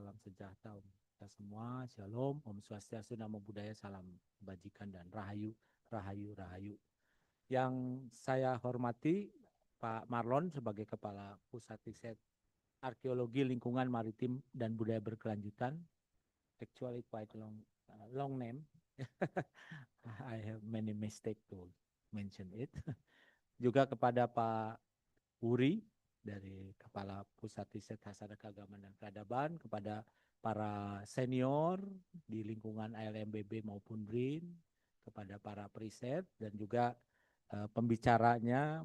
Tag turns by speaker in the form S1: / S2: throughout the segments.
S1: salam sejahtera untuk kita semua. Shalom, Om Swastiastu, Namo Buddhaya, salam kebajikan dan rahayu, rahayu, rahayu. Yang saya hormati Pak Marlon sebagai Kepala Pusat Riset Arkeologi Lingkungan, Maritim dan Budaya Berkelanjutan. Actually quite long name. I have many mistake to mention it. Juga kepada Pak Wuri dari Kepala Pusat Riset Sastra Keagamaan dan Peradaban, kepada para senior di lingkungan ALMBB maupun BRIN, kepada para periset, dan juga pembicaranya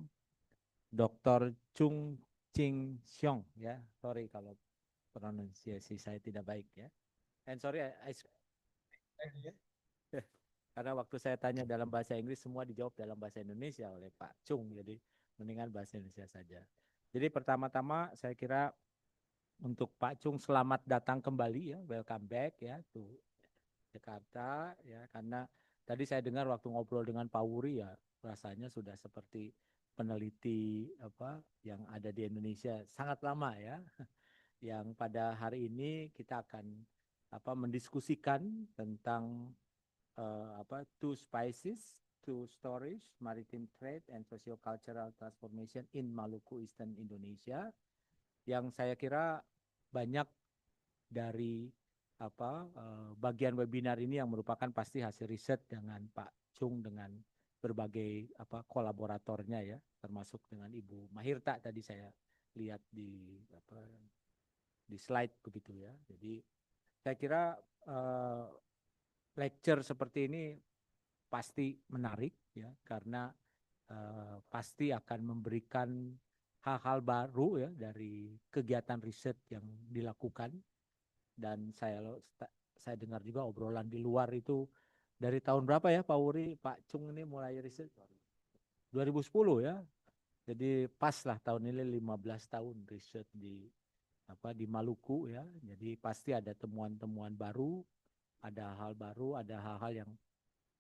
S1: Dr. Chung Ching Xiong, ya, sorry kalau pronunciasi saya tidak baik ya. And sorry, karena waktu saya tanya dalam bahasa Inggris semua dijawab dalam bahasa Indonesia oleh Pak Chung, jadi mendingan bahasa Indonesia saja. Jadi pertama-tama saya kira untuk Pak Chung selamat datang kembali ya, welcome back ya to Jakarta ya, karena tadi saya dengar waktu ngobrol dengan Pak Wuri ya rasanya sudah seperti peneliti apa yang ada di Indonesia sangat lama ya, yang pada hari ini kita akan mendiskusikan tentang two spices, two stories, maritime trade and socio-cultural transformation in Maluku, Eastern Indonesia, yang saya kira banyak dari bagian webinar ini yang merupakan pasti hasil riset dengan Pak Chung dengan berbagai kolaboratornya ya, termasuk dengan Ibu Mahirta tadi saya lihat di slide begitu ya. Jadi saya kira lecture seperti ini pasti menarik ya, karena pasti akan memberikan hal-hal baru ya dari kegiatan riset yang dilakukan. Dan saya dengar juga obrolan di luar itu dari tahun berapa ya Pak Wuri, Pak Chung ini mulai riset 2010 ya. Jadi pas lah tahun ini 15 tahun riset di Maluku ya. Jadi pasti ada temuan-temuan baru, ada hal baru, ada hal-hal yang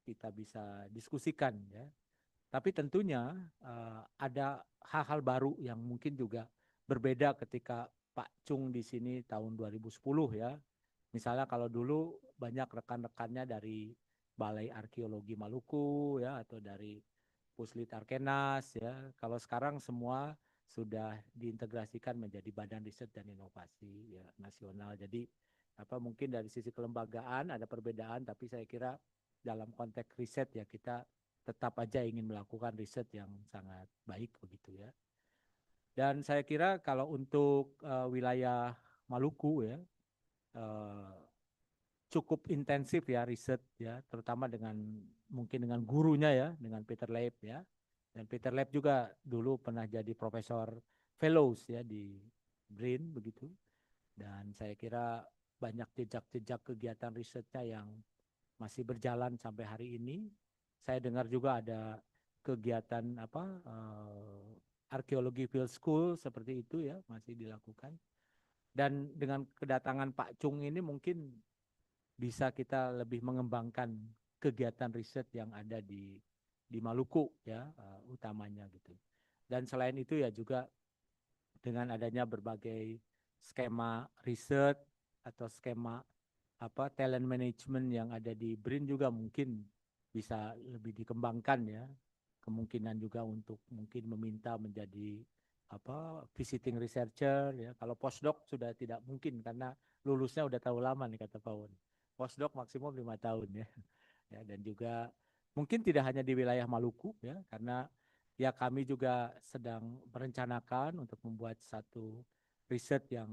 S1: kita bisa diskusikan ya. Tapi tentunya ada hal-hal baru yang mungkin juga berbeda ketika Pak Chung di sini tahun 2010 ya. Misalnya kalau dulu banyak rekan-rekannya dari Balai Arkeologi Maluku ya, atau dari Puslit Arkenas ya. Kalau sekarang semua sudah diintegrasikan menjadi Badan Riset dan Inovasi ya, nasional. Jadi mungkin dari sisi kelembagaan ada perbedaan, tapi saya kira dalam konteks riset ya kita tetap aja ingin melakukan riset yang sangat baik begitu ya. Dan saya kira kalau untuk wilayah Maluku ya cukup intensif ya riset ya, terutama mungkin dengan gurunya ya, dengan Peter Leib ya. Dan Peter Leib juga dulu pernah jadi profesor fellows ya di BRIN begitu. Dan saya kira banyak jejak-jejak kegiatan risetnya yang masih berjalan sampai hari ini. Saya dengar juga ada kegiatan arkeologi field school seperti itu ya masih dilakukan. Dan dengan kedatangan Pak Chung ini mungkin bisa kita lebih mengembangkan kegiatan riset yang ada di Maluku ya utamanya gitu. Dan selain itu ya juga dengan adanya berbagai skema riset atau skema talent management yang ada di BRIN juga mungkin bisa lebih dikembangkan ya. Kemungkinan juga untuk mungkin meminta menjadi visiting researcher ya. Kalau postdoc sudah tidak mungkin karena lulusnya udah terlalu lama nih kata Pak Won. Postdoc maksimum 5 tahun ya. Ya, dan juga mungkin tidak hanya di wilayah Maluku ya, karena ya kami juga sedang merencanakan untuk membuat satu riset yang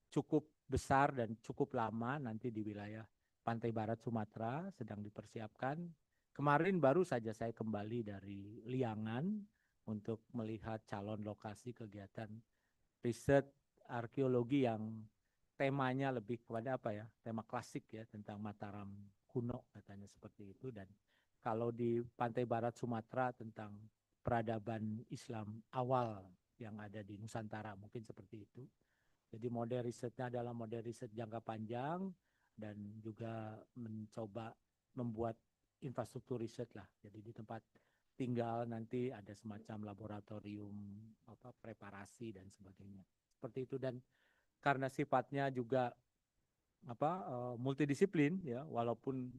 S1: cukup besar dan cukup lama nanti di wilayah pantai barat Sumatera sedang dipersiapkan. Kemarin baru saja saya kembali dari Liangan untuk melihat calon lokasi kegiatan riset arkeologi yang temanya lebih kepada tema klasik ya, tentang Mataram kuno katanya seperti itu. Dan kalau di pantai barat Sumatera tentang peradaban Islam awal yang ada di Nusantara mungkin seperti itu. Jadi model risetnya adalah model riset jangka panjang dan juga mencoba membuat infrastruktur riset lah. Jadi di tempat tinggal nanti ada semacam laboratorium preparasi dan sebagainya. Seperti itu. Dan karena sifatnya juga multidisiplin ya, walaupun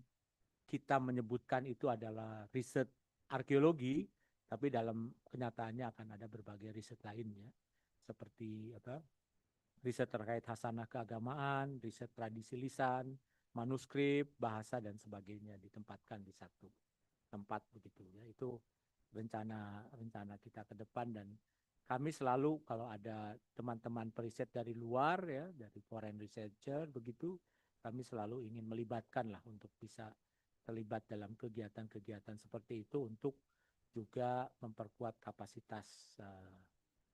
S1: kita menyebutkan itu adalah riset arkeologi, tapi dalam kenyataannya akan ada berbagai riset lainnya, seperti riset terkait hasanah keagamaan, riset tradisi lisan, manuskrip, bahasa dan sebagainya ditempatkan di satu tempat begitu ya. Itu rencana kita ke depan, dan kami selalu kalau ada teman-teman periset dari luar ya, dari foreign researcher begitu, kami selalu ingin melibatkan lah untuk bisa terlibat dalam kegiatan-kegiatan seperti itu untuk juga memperkuat kapasitas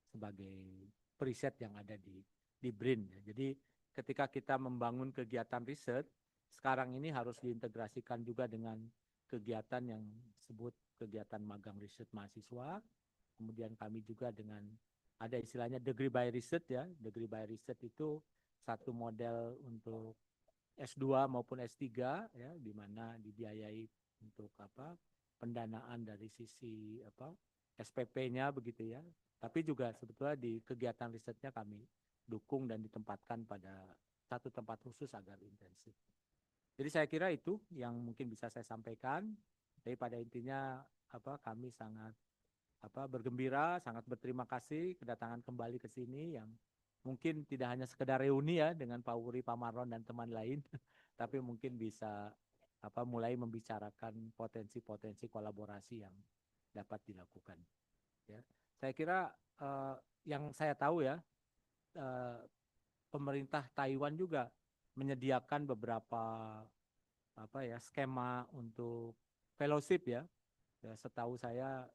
S1: sebagai periset yang ada di BRIN ya. Jadi ketika kita membangun kegiatan riset, sekarang ini harus diintegrasikan juga dengan kegiatan yang disebut kegiatan magang riset mahasiswa. Kemudian kami juga dengan ada istilahnya degree by research ya. Degree by research itu satu model untuk S2 maupun S3 ya, di mana dibiayai untuk pendanaan dari sisi SPP-nya begitu ya. Tapi juga sebetulnya di kegiatan risetnya kami dukung dan ditempatkan pada satu tempat khusus agar intensif. Jadi saya kira itu yang mungkin bisa saya sampaikan. Tapi pada intinya kami sangat bergembira, sangat berterima kasih kedatangan kembali ke sini yang mungkin tidak hanya sekedar reuni ya dengan Pak Wuri, Pak Marlon dan teman lain, tapi mungkin bisa mulai membicarakan potensi-potensi kolaborasi yang dapat dilakukan. Ya, saya kira yang saya tahu ya, pemerintah Taiwan juga menyediakan beberapa skema untuk fellowship ya. Ya, setahu saya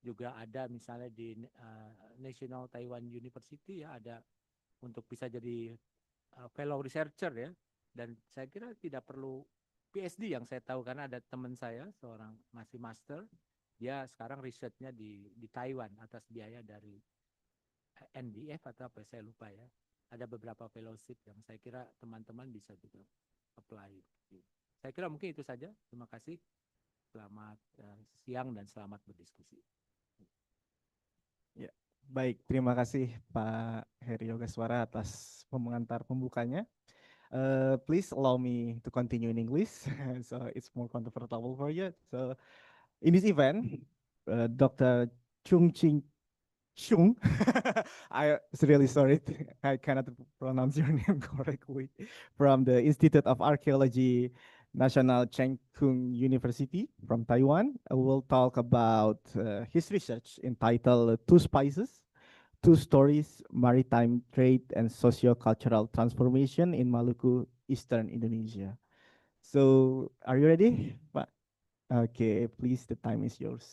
S1: juga ada misalnya di National Taiwan University ya, ada untuk bisa jadi fellow researcher ya, dan saya kira tidak perlu PhD yang saya tahu, karena ada teman saya seorang masih master, dia sekarang risetnya di Taiwan atas biaya dari NDF atau apa saya lupa ya. Ada beberapa fellowship yang saya kira teman-teman bisa juga apply. Saya kira mungkin itu saja. Terima kasih. Selamat siang dan selamat berdiskusi.
S2: Ya, baik. Terima kasih Pak Heri Yogaswara atas pengantar pembukanya. Please allow me to continue in English, so it's more comfortable for you. So in this event, Dr. Chung Ching Chung, I really sorry, I cannot pronounce your name correctly, from the Institute of Archaeology, National Cheng Kung University from Taiwan, will talk about his research entitled Two Spices, Two Stories, Maritime Trade and Socio-Cultural Transformation in Maluku, Eastern Indonesia. So, are you ready? Okay, please, the time is yours.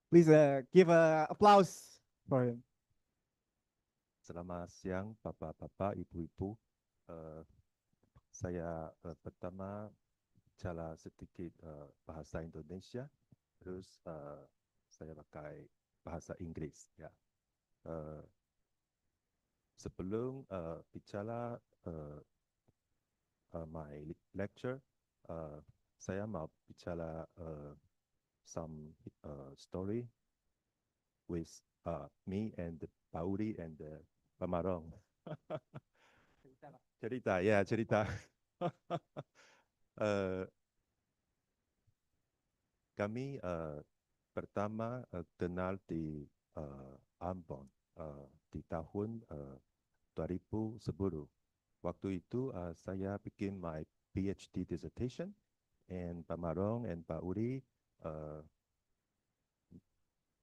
S2: Please give an applause for him.
S3: Selamat siang, Bapak-Bapak, Ibu-Ibu. Saya pertama bicara sedikit bahasa Indonesia, terus saya pakai bahasa Inggris. Ya. Sebelum bicara my lecture, saya mau bicara some story with me and Pak Uri and Pak Marong. Cerita, ya cerita. Kami pertama kenal di Ambon di tahun 2010. Waktu itu saya bikin my PhD dissertation, and Pak Marong and Pak Uri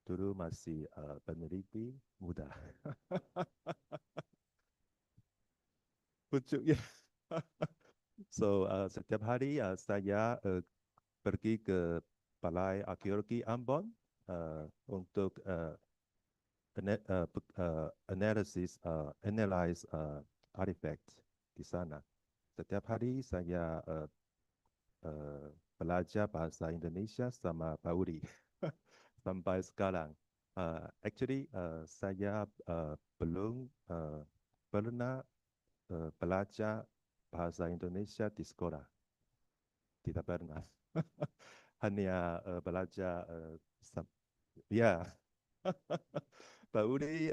S3: dulu masih peneliti muda. Pucuknya. So setiap hari saya pergi ke Balai Arkeologi Ambon untuk analyze artifact di sana. Setiap hari saya belajar bahasa Indonesia sama Pak Uri sampai sekarang. Actually saya belum pernah belajar bahasa Indonesia di sekolah. Tidak pernah. Hanya belajar ya. Pak Uri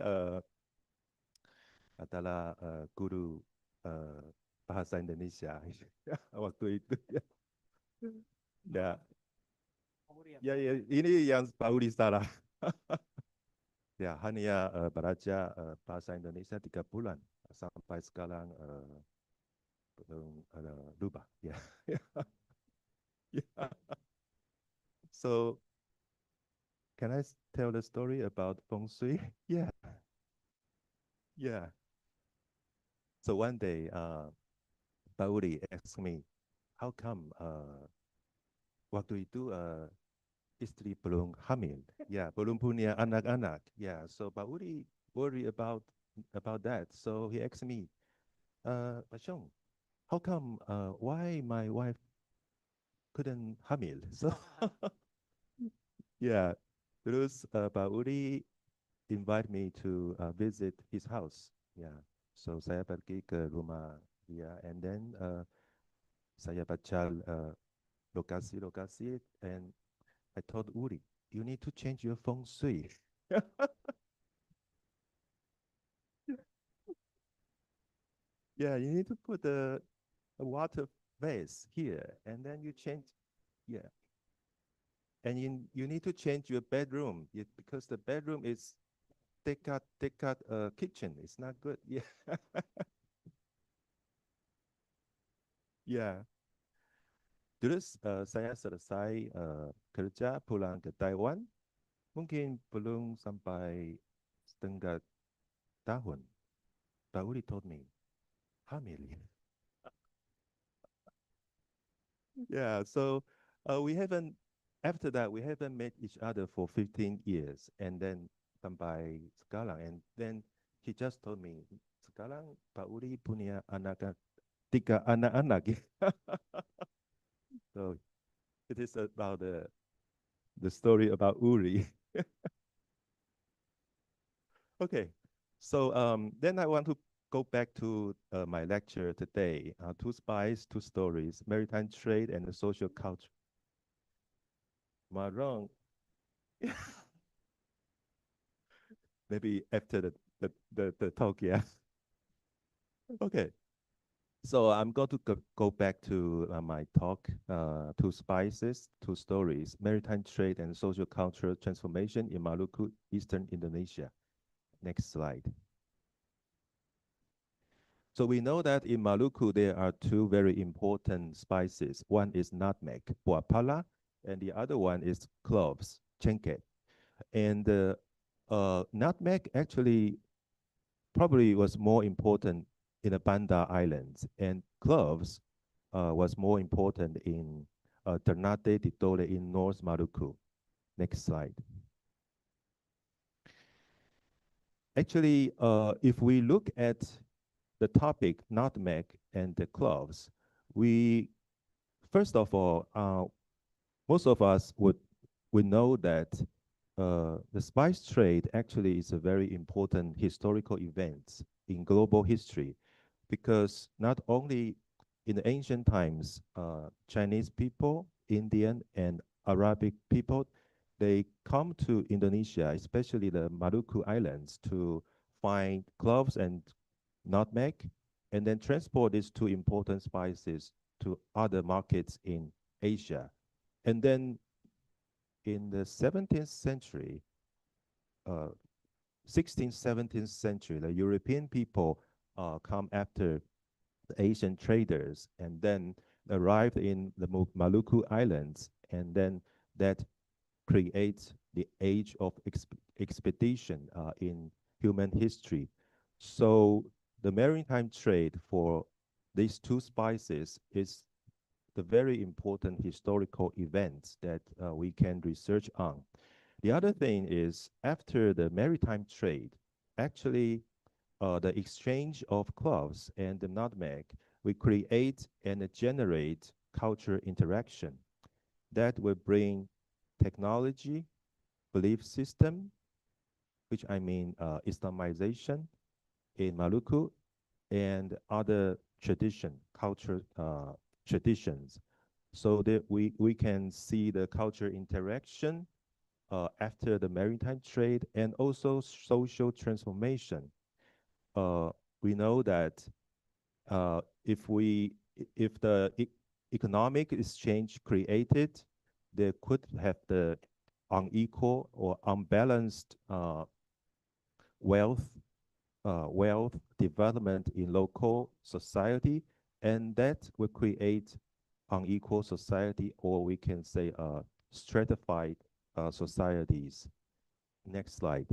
S3: adalah guru bahasa Indonesia waktu itu. Ya, ya, ya, ini yang Pak Uli salah. Ya, hanya belajar bahasa Indonesia 3 bulan sampai sekarang belum lupa. Ya. Yeah. So, can I tell the story about feng shui? Yeah, yeah. So one day, Pak Uli asked me, how come waktu itu istri belum hamil, ya, belum punya anak-anak, ya. So Pak Uli worry about that. So he asked me, Pak Chong, how come why my wife couldn't hamil? So yeah, terus Pak Uli invite me to visit his house. Yeah, so saya pergi ke rumah dia, and then saya baca lokasi-lokasi, and I told Uri, you need to change your feng shui. Yeah, you need to put a water vase here, and then you change, yeah. And you need to change your bedroom because the bedroom is dekat kitchen. It's not good. Yeah. Yeah. Terus saya selesai kerja pulang ke Taiwan, mungkin belum sampai setengah tahun. Pak Uli told me, hamil. Yeah, so after that, we haven't met each other for 15 years. And then sampai sekarang. And then he just told me, sekarang Pak Uli punya tiga anak-anak. So it is about the story about Uri. Okay, so then I want to go back to my lecture today. Two spies, two stories, maritime trade and the social culture. Am I wrong? Maybe after the talk, yeah. Okay. So I'm going to go back to my talk, two spices, two stories, maritime trade and social cultural transformation in Maluku, Eastern Indonesia. Next slide. So we know that in Maluku, there are two very important spices. One is nutmeg, buah pala, and the other one is cloves, cengkeh. And nutmeg actually probably was more important in the Banda Islands, and cloves was more important in Ternate, Titole in North Maluku. Next slide. Actually, if we look at the topic, nutmeg and the cloves, first of all, most of us would know that the spice trade actually is a very important historical event in global history, because not only in the ancient times, Chinese people, Indian and Arabic people, they come to Indonesia, especially the Maluku Islands, to find cloves and nutmeg, and then transport these two important spices to other markets in Asia. And then in the 17th century, 16th, 17th century, the European people come after the Asian traders and then arrived in the Maluku Islands, and then that creates the age of expedition in human history. So the maritime trade for these two spices is the very important historical events that we can research on. The other thing is, after the maritime trade, actually the exchange of cloves and the nutmeg, we create and generate culture interaction that will bring technology, belief system, which I mean Islamization in Maluku, and other culture traditions. So that we can see the culture interaction after the maritime trade, and also social transformation. We know that if the economic exchange created, there could have the unequal or unbalanced wealth development in local society, and that will create unequal society, or we can say stratified societies. Next slide.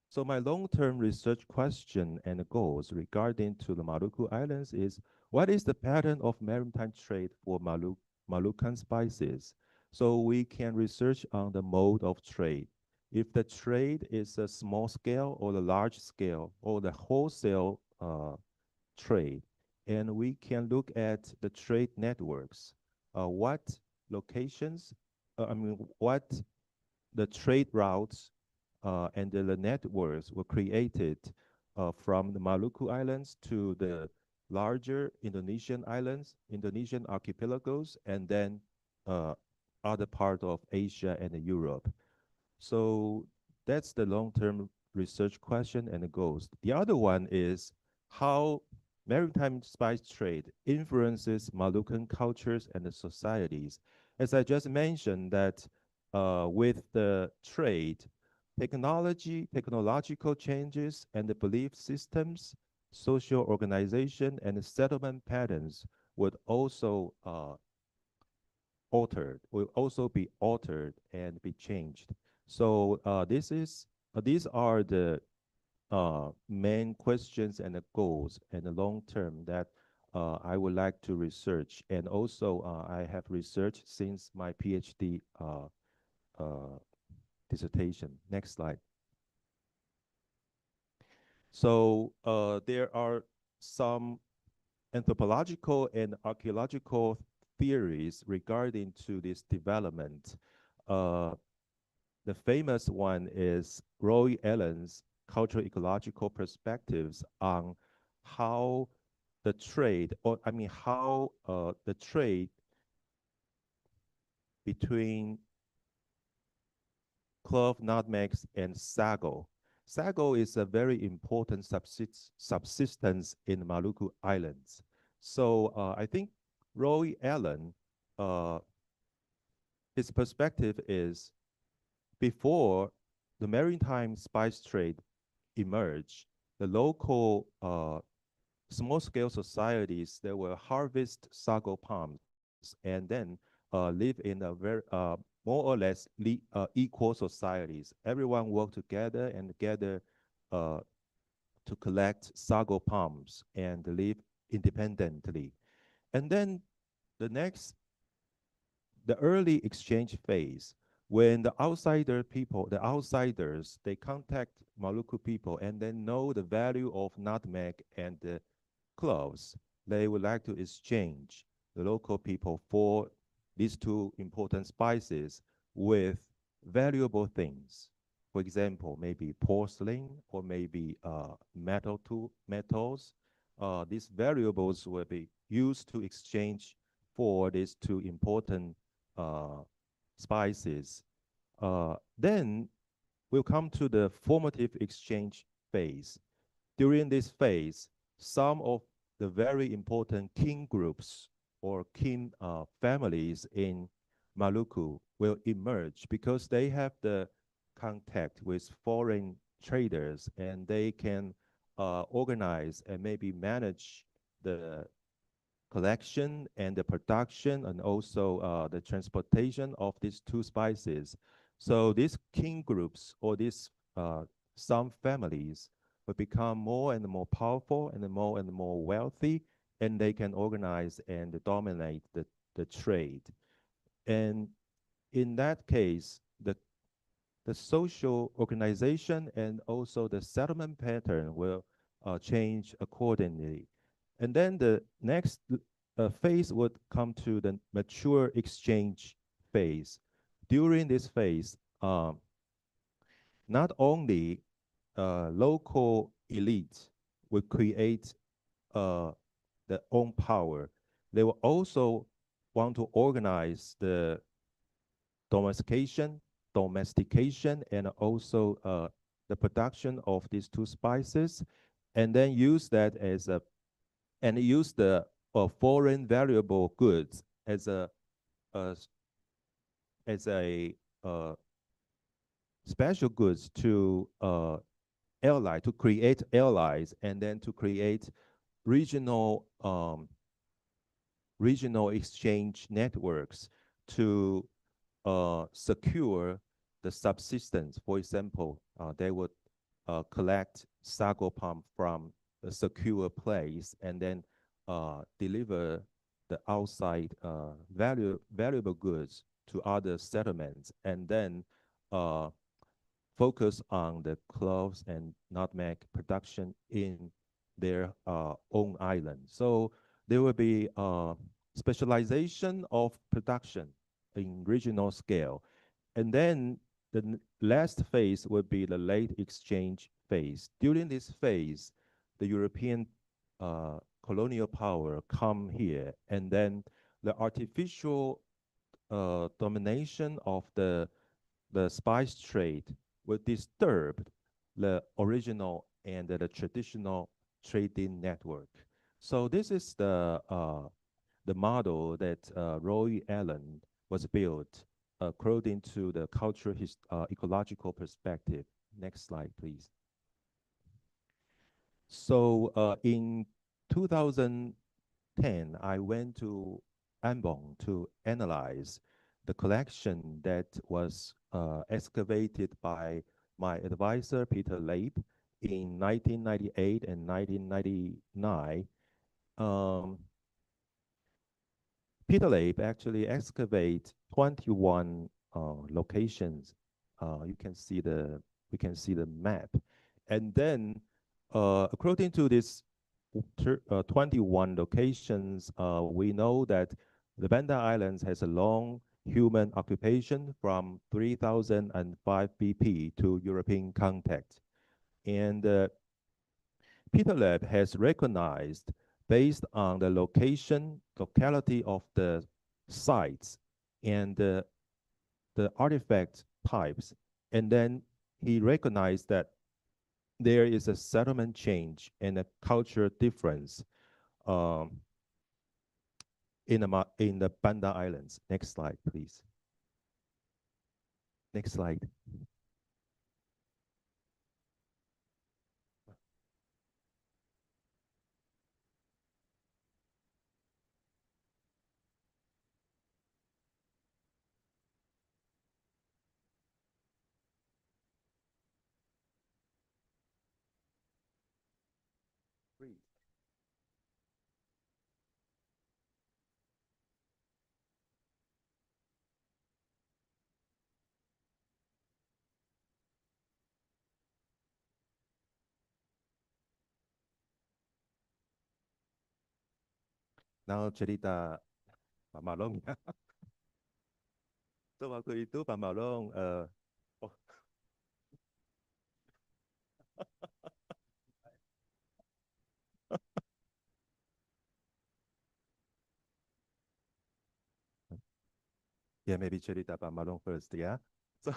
S3: So my long-term research question and goals regarding to the Maluku Islands is, what is the pattern of maritime trade for Malukan spices? So we can research on the mode of trade. If the trade is a small scale or the large scale or the wholesale trade, and we can look at the trade networks, what locations, what the trade routes and the networks were created from the Maluku Islands to the larger Indonesian islands, Indonesian archipelagos, and then other part of Asia and Europe. So that's the long-term research question and the goals. The other one is how maritime spice trade influences Malukan cultures and the societies. As I just mentioned, that with the trade, technological changes and the belief systems, social organization and settlement patterns would also be altered and be changed. So these are the main questions and the goals and the long term that I would like to research. And also I have researched since my PhD dissertation. Next slide. So there are some anthropological and archaeological theories regarding to this development. The famous one is Roy Allen's cultural ecological perspectives on how the trade, how the trade between clove, nutmegs, and sago. Sago is a very important subsistence in Maluku Islands. So I think Roy Allen, his perspective is, before the maritime spice trade emerged, the local small-scale societies, they will harvest sago palms and then live in a very more or less equal societies. Everyone work together and gather to collect sago palms and live independently. And then the early exchange phase, when the outsiders, they contact Maluku people and then know the value of nutmeg and the cloves, they would like to exchange the local people for these two important spices with valuable things. For example, maybe porcelain or maybe metals. These valuables will be used to exchange for these two important spices. Then we'll come to the formative exchange phase. During this phase, some of the very important kin groups or kin families in Maluku will emerge because they have the contact with foreign traders and they can organize and maybe manage the collection and the production and also the transportation of these two spices. So these kin groups or these some families will become more and more powerful and more wealthy, and they can organize and dominate the trade. And in that case, the social organization and also the settlement pattern will change accordingly. And then the next phase would come to the mature exchange phase. During this phase, not only local elites will create their own power, they will also want to organize the domestication, and also the production of these two spices, and then use that as a and use the foreign valuable goods as a as a special goods to to create allies, and then to create regional regional exchange networks to secure the subsistence. For example, they would collect sago palm from a secure place and then deliver the outside valuable goods to other settlements, and then focus on the cloves and nutmeg production in their own island. So there will be specialization of production in regional scale. And then the last phase would be the late exchange phase. During this phase, the European colonial power come here, and then the artificial domination of the spice trade will disturb the original and the traditional trading network. So this is the model that Roy Allen was built according to the cultural ecological perspective. Next slide, please. So in 2010, I went to Ambon to analyze the collection that was excavated by my advisor, Peter Leib, in 1998 and 1999. Peter Leib actually excavate 21 locations. We can see the map, and then according to this 21 locations, we know that the Banda Islands has a long human occupation from 3005 BP to European contact. And Peter Lab has recognized, based on the locality of the sites and the artifact types, and then he recognized that there is a settlement change and a cultural difference in the Banda Islands. Next slide, please. Next slide. Now cerita Pak Malong ya. So waktu itu Pak Malong oh. Yeah, maybe cerita Pak Malong first, yeah. So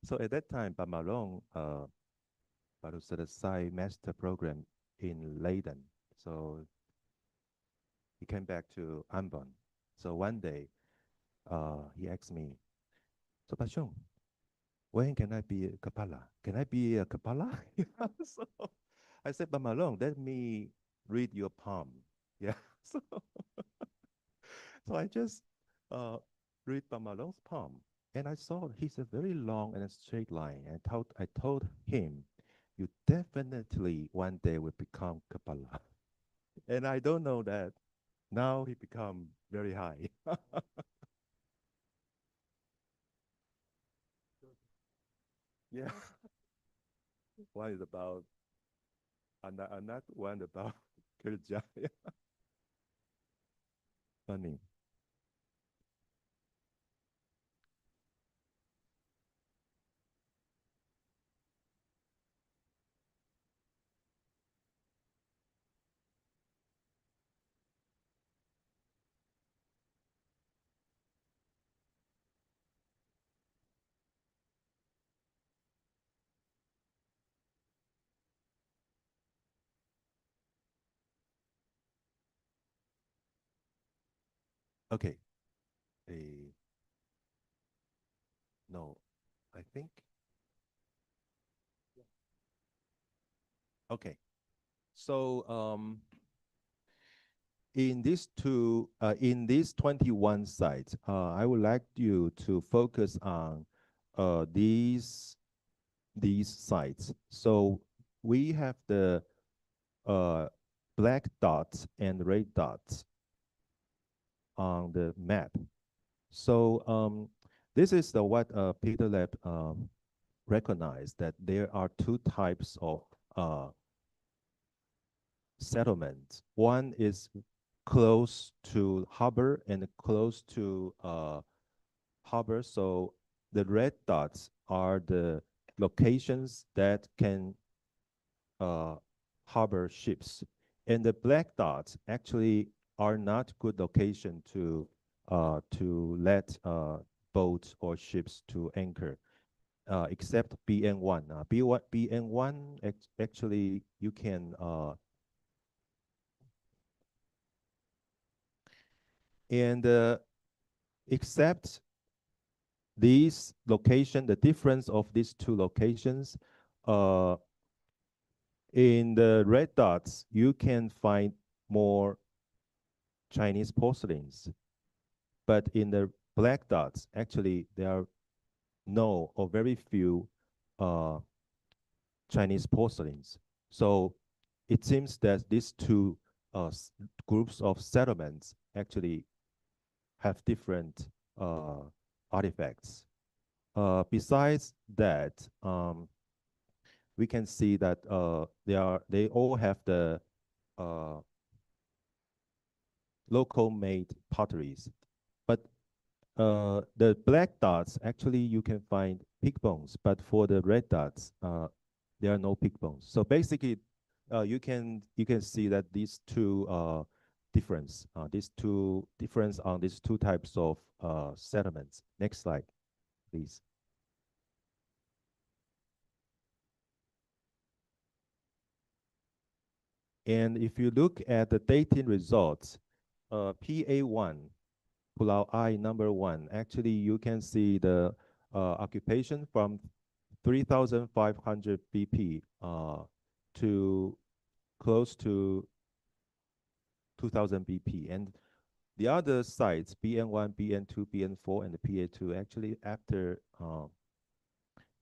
S3: so at that time Pak Malong baru selesai master program in Leiden. So he came back to Ambon. So one day he asked me, so Pak Xiong, when can I be a Kepala? Can I be a Kepala? So I said, Pak Malong, let me read your palm. Yeah. So, so I just read Pak Malong's palm, and I saw he's a very long and a straight line. And I told him, you definitely one day will become Kepala. And I don't know that now he become very high. Yeah. One is about anak, one about kerja. Funny. Okay. A no, I think. Okay. So in these 21 sites, I would like you to focus on these sites. So we have the black dots and red dots on the map. So this is the what Peter Lab recognized, that there are two types of settlements. One is close to harbor and close to harbor. So the red dots are the locations that can harbor ships, and the black dots actually are not good location to let boats or ships to anchor, except BN1. BN1 actually you can and except these location, the difference of these two locations, in the red dots, you can find more Chinese porcelains. But in the black dots, actually, there are no or very few Chinese porcelains. So it seems that these two groups of settlements actually have different artifacts. Besides that, we can see that they all have the local made potteries, but the black dots actually you can find pig bones, but for the red dots there are no pig bones. So basically, you can see that these two difference on these two types of settlements. Next slide, please. And if you look at the dating results, PA1, Pulau I #1, actually you can see the occupation from 3,500 BP to close to 2,000 BP. And the other sites, BN1, BN2, BN4, and the PA2, actually after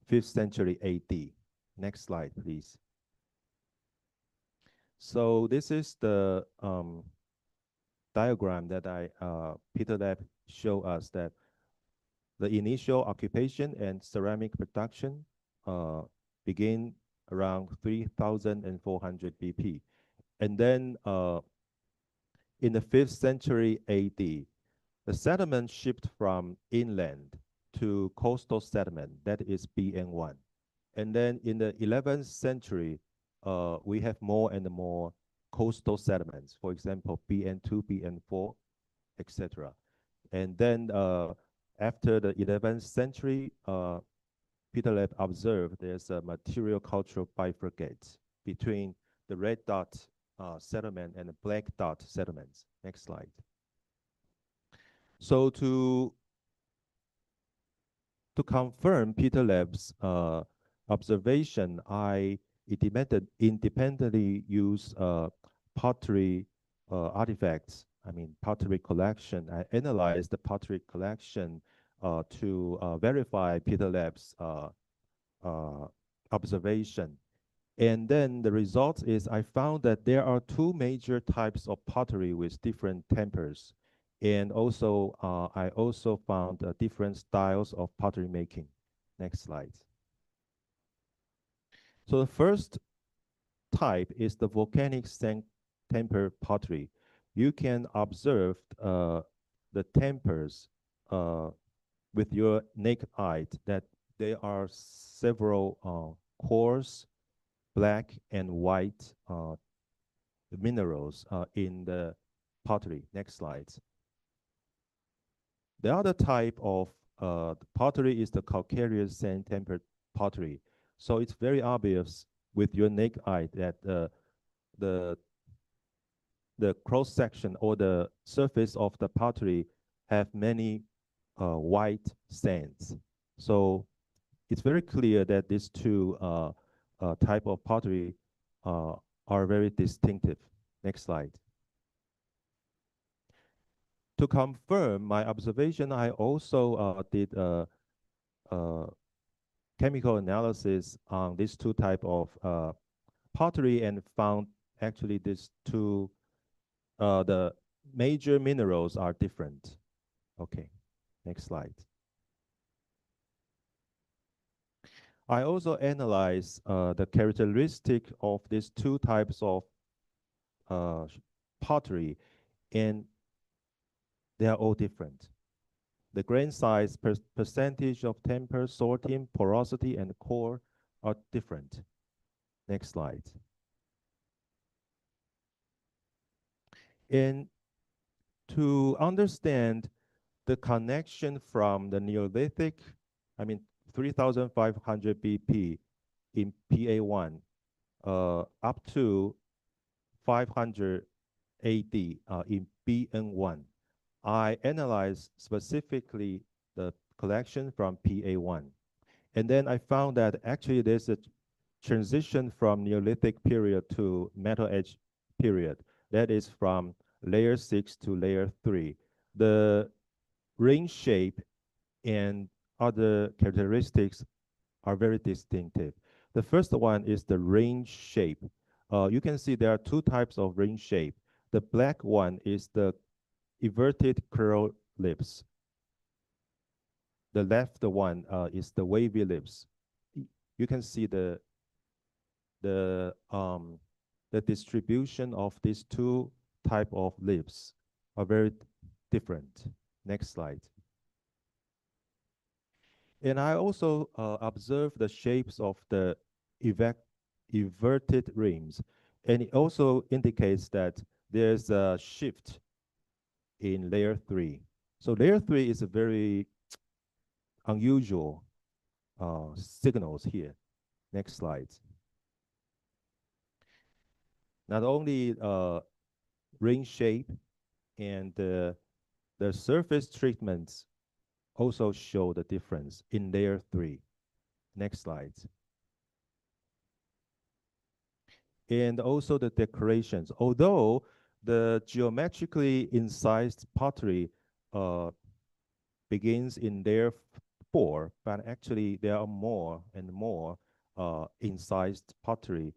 S3: 5th century AD. Next slide, please. So this is the diagram that Peter Lab showed us, that the initial occupation and ceramic production begin around 3,400 BP. And then in the 5th century AD, the settlement shipped from inland to coastal settlement, that is BN1. And then in the 11th century, we have more and more coastal settlements, for example, BN2, BN4, etc. And then after the 11th century, Peter Lab observed there's a material cultural bifurcate between the red dot settlement and the black dot settlements. Next slide. So to confirm Peter Lab's observation, I independently use pottery artifacts, pottery collection. I analyzed the pottery collection to verify Peter Lab's observation. And then the result is I found that there are two major types of pottery with different tempers. And also, I also found different styles of pottery making. Next slide. So the first type is the volcanic sand temper pottery. You can observe the tempers with your naked eye, that there are several coarse black and white minerals in the pottery. Next slide. The other type of pottery is the calcareous sand tempered pottery. So it's very obvious with your naked eye that the cross section or the surface of the pottery have many white sands. So it's very clear that these two type of pottery are very distinctive. Next slide. To confirm my observation, I also did a chemical analysis on these two type of pottery and found actually these two, the major minerals are different. Okay, next slide. I also analyzed the characteristic of these two types of pottery, and they are all different. The grain size, percentage of temper, sorting, porosity, and core are different. Next slide. And to understand the connection from the Neolithic, 3,500 BP in PA1 up to 500 AD in BN1, I analyzed specifically the collection from PA1. And then I found that actually there's a transition from Neolithic period to Metal Age period. That is from layer 6 to layer 3. The ring shape and other characteristics are very distinctive. The first one is the ring shape. You can see there are two types of ring shape. The black one is the inverted curl lips. The left one is the wavy lips. You can see the distribution of these two type of lips are very different. Next slide. And I also observed the shapes of the inverted rings, and it also indicates that there's a shift in layer 3. So layer 3 is a very unusual signals here. Next slide. Not only ring shape and the surface treatments also show the difference in layer 3. Next slide. And also the decorations. Although the geometrically incised pottery begins in layer 4, but actually there are more and more incised pottery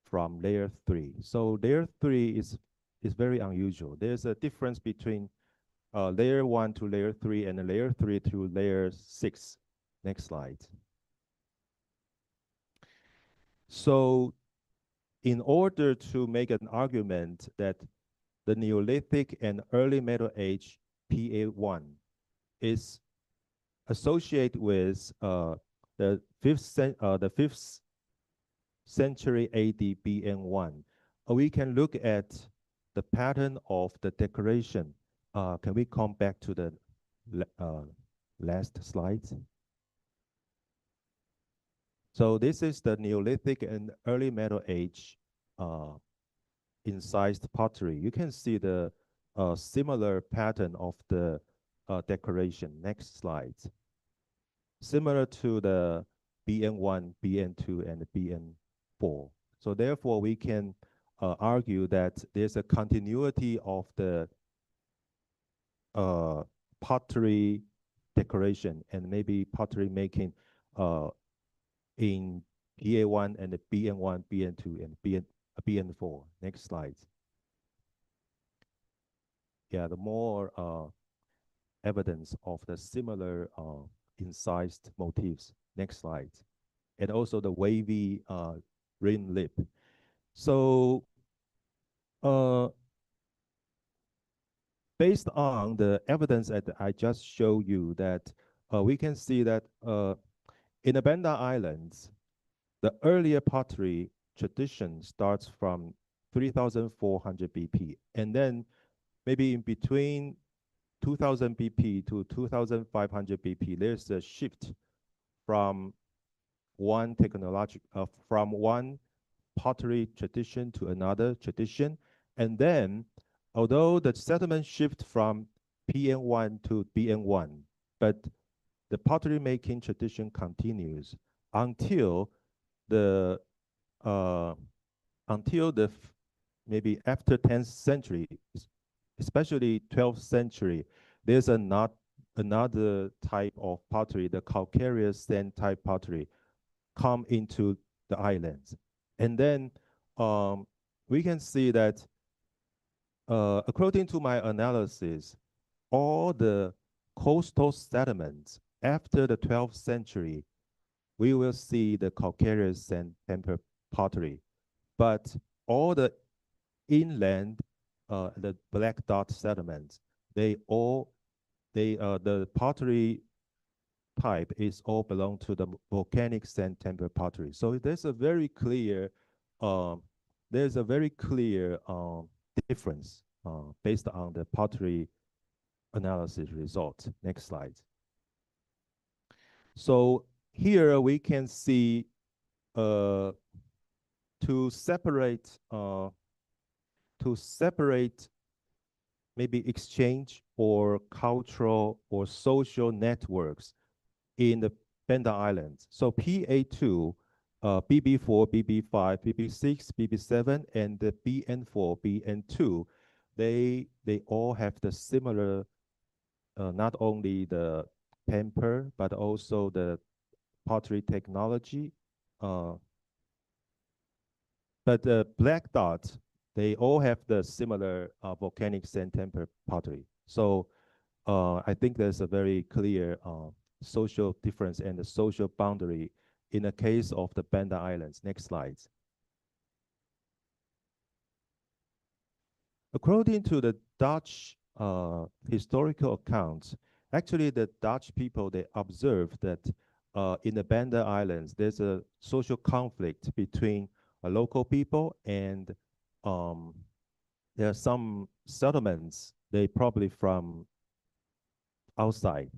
S3: from layer 3. So layer 3 is very unusual. There's a difference between layer 1 to layer 3 and layer 3 to layer 6. Next slide. So in order to make an argument that the Neolithic and early Metal Age PA1 is associated with the 5th century AD BN1, we can look at the pattern of the decoration. Can we come back to the last slide? So this is the Neolithic and early Metal Age incised pottery. You can see the similar pattern of the decoration. Next slide. Similar to the BN1, BN2, and BN4. So therefore, we can argue that there's a continuity of the pottery decoration and maybe pottery making in PA1 and the BN1, BN2, and BN4. Next slide. Yeah, the more evidence of the similar incised motifs. Next slide. And also the wavy rim lip. So based on the evidence that I just showed you, that we can see that in the Banda Islands, the earlier pottery tradition starts from 3,400 BP, and then maybe in between 2,000 BP to 2,500 BP, there's a shift from one pottery tradition to another tradition. And then, although the settlement shift from PN1 to BN1, but the pottery making tradition continues until the maybe after 10th century, especially 12th century. There's another type of pottery, the calcareous sand type pottery, come into the islands, and then we can see that according to my analysis, all the coastal settlements after the 12th century, we will see the calcareous and temper pottery. But all the inland, the black dot settlements, the pottery type is all belong to the volcanic sand temper pottery. So there's a very clear, difference based on the pottery analysis result. Next slide. So here we can see to separate maybe exchange or cultural or social networks in the Banda Islands. So PA2, BB4, BB5, BB6, BB7, and the BN4, BN2, they all have the similar, not only the temper, but also the pottery technology. But the black dots, they all have the similar volcanic sand temper pottery. So I think there's a very clear social difference and the social boundary in the case of the Banda Islands. Next slide. According to the Dutch historical accounts, actually the Dutch people, they observed that in the Banda Islands, there's a social conflict between local people and there are some settlements, they probably from outside,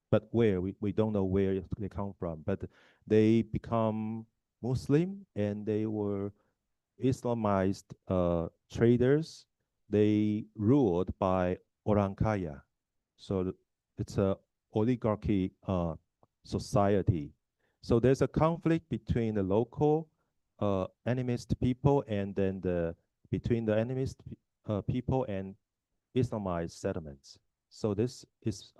S3: but where, we don't know where they come from, but they become Muslim and they were Islamized traders. They ruled by orang kaya. So it's a oligarchy society. So there's a conflict between the local animist people and then between the animist people and Islamized settlements. So this is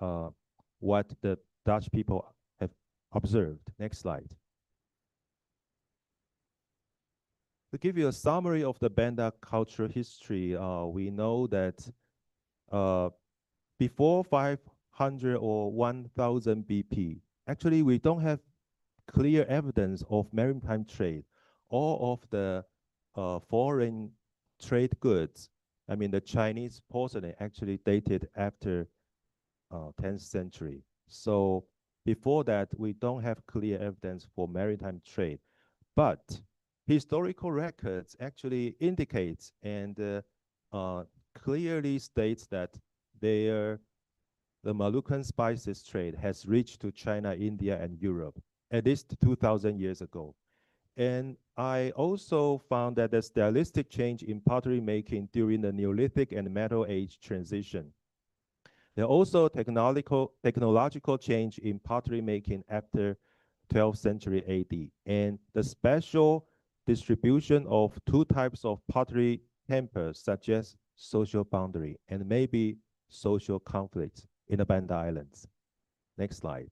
S3: what the Dutch people have observed. Next slide. To give you a summary of the Banda cultural history, we know that before 500 or 1000 BP, actually we don't have clear evidence of maritime trade. All of the foreign trade goods, I mean the Chinese porcelain actually dated after 10th century. So before that, we don't have clear evidence for maritime trade. But historical records actually indicates and clearly states that the Malukan spices trade has reached to China, India, and Europe at least 2,000 years ago. And I also found that the stylistic change in pottery making during the Neolithic and Metal Age transition. There are also technological change in pottery making after 12th century AD, and the special distribution of two types of pottery tempers, such as social boundary and maybe social conflicts in the Banda Islands. Next slide.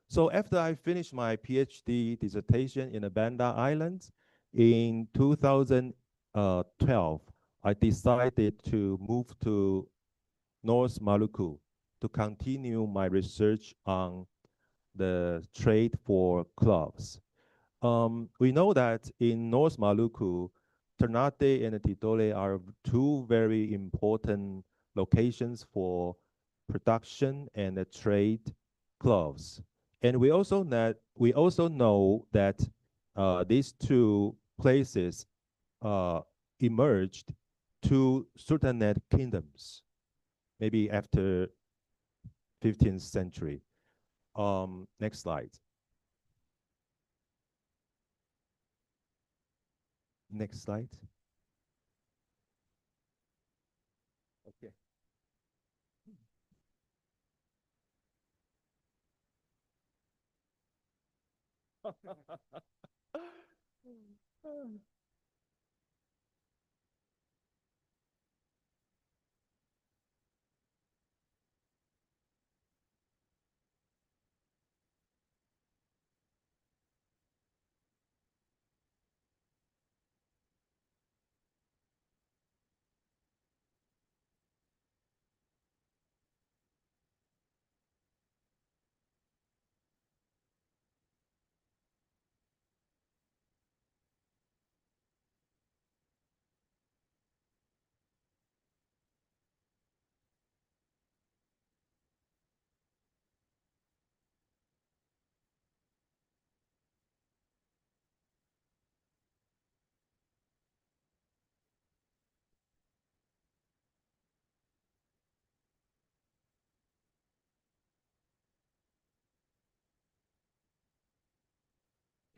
S3: So after I finished my PhD dissertation in the Banda Islands in 2012, I decided to move to North Maluku to continue my research on the trade for cloths. We know that in North Maluku, Ternate and Tidore are two very important locations for production and trade cloths. And we also know that these two places emerged two Sultanate kingdoms, maybe after 15th century. Next slide. Next slide.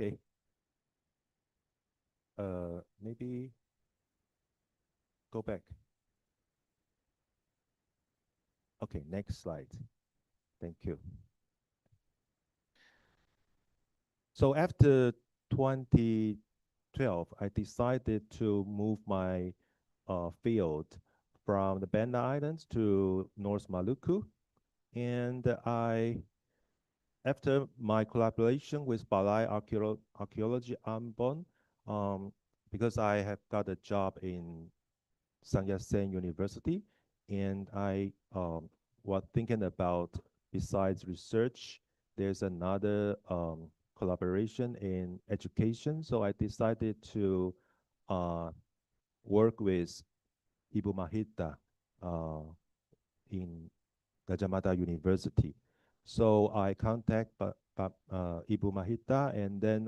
S3: Okay. Maybe go back. Okay, next slide. Thank you. So after 2012, I decided to move my field from the Banda Islands to North Maluku. And after my collaboration with Balai Arkeologi Ambon, because I have got a job in Sun Yat-sen University, and I was thinking about, besides research, there's another collaboration in education. So I decided to work with Ibu Mahita in Gajah Mada University. So I contact Ibu Mahita, and then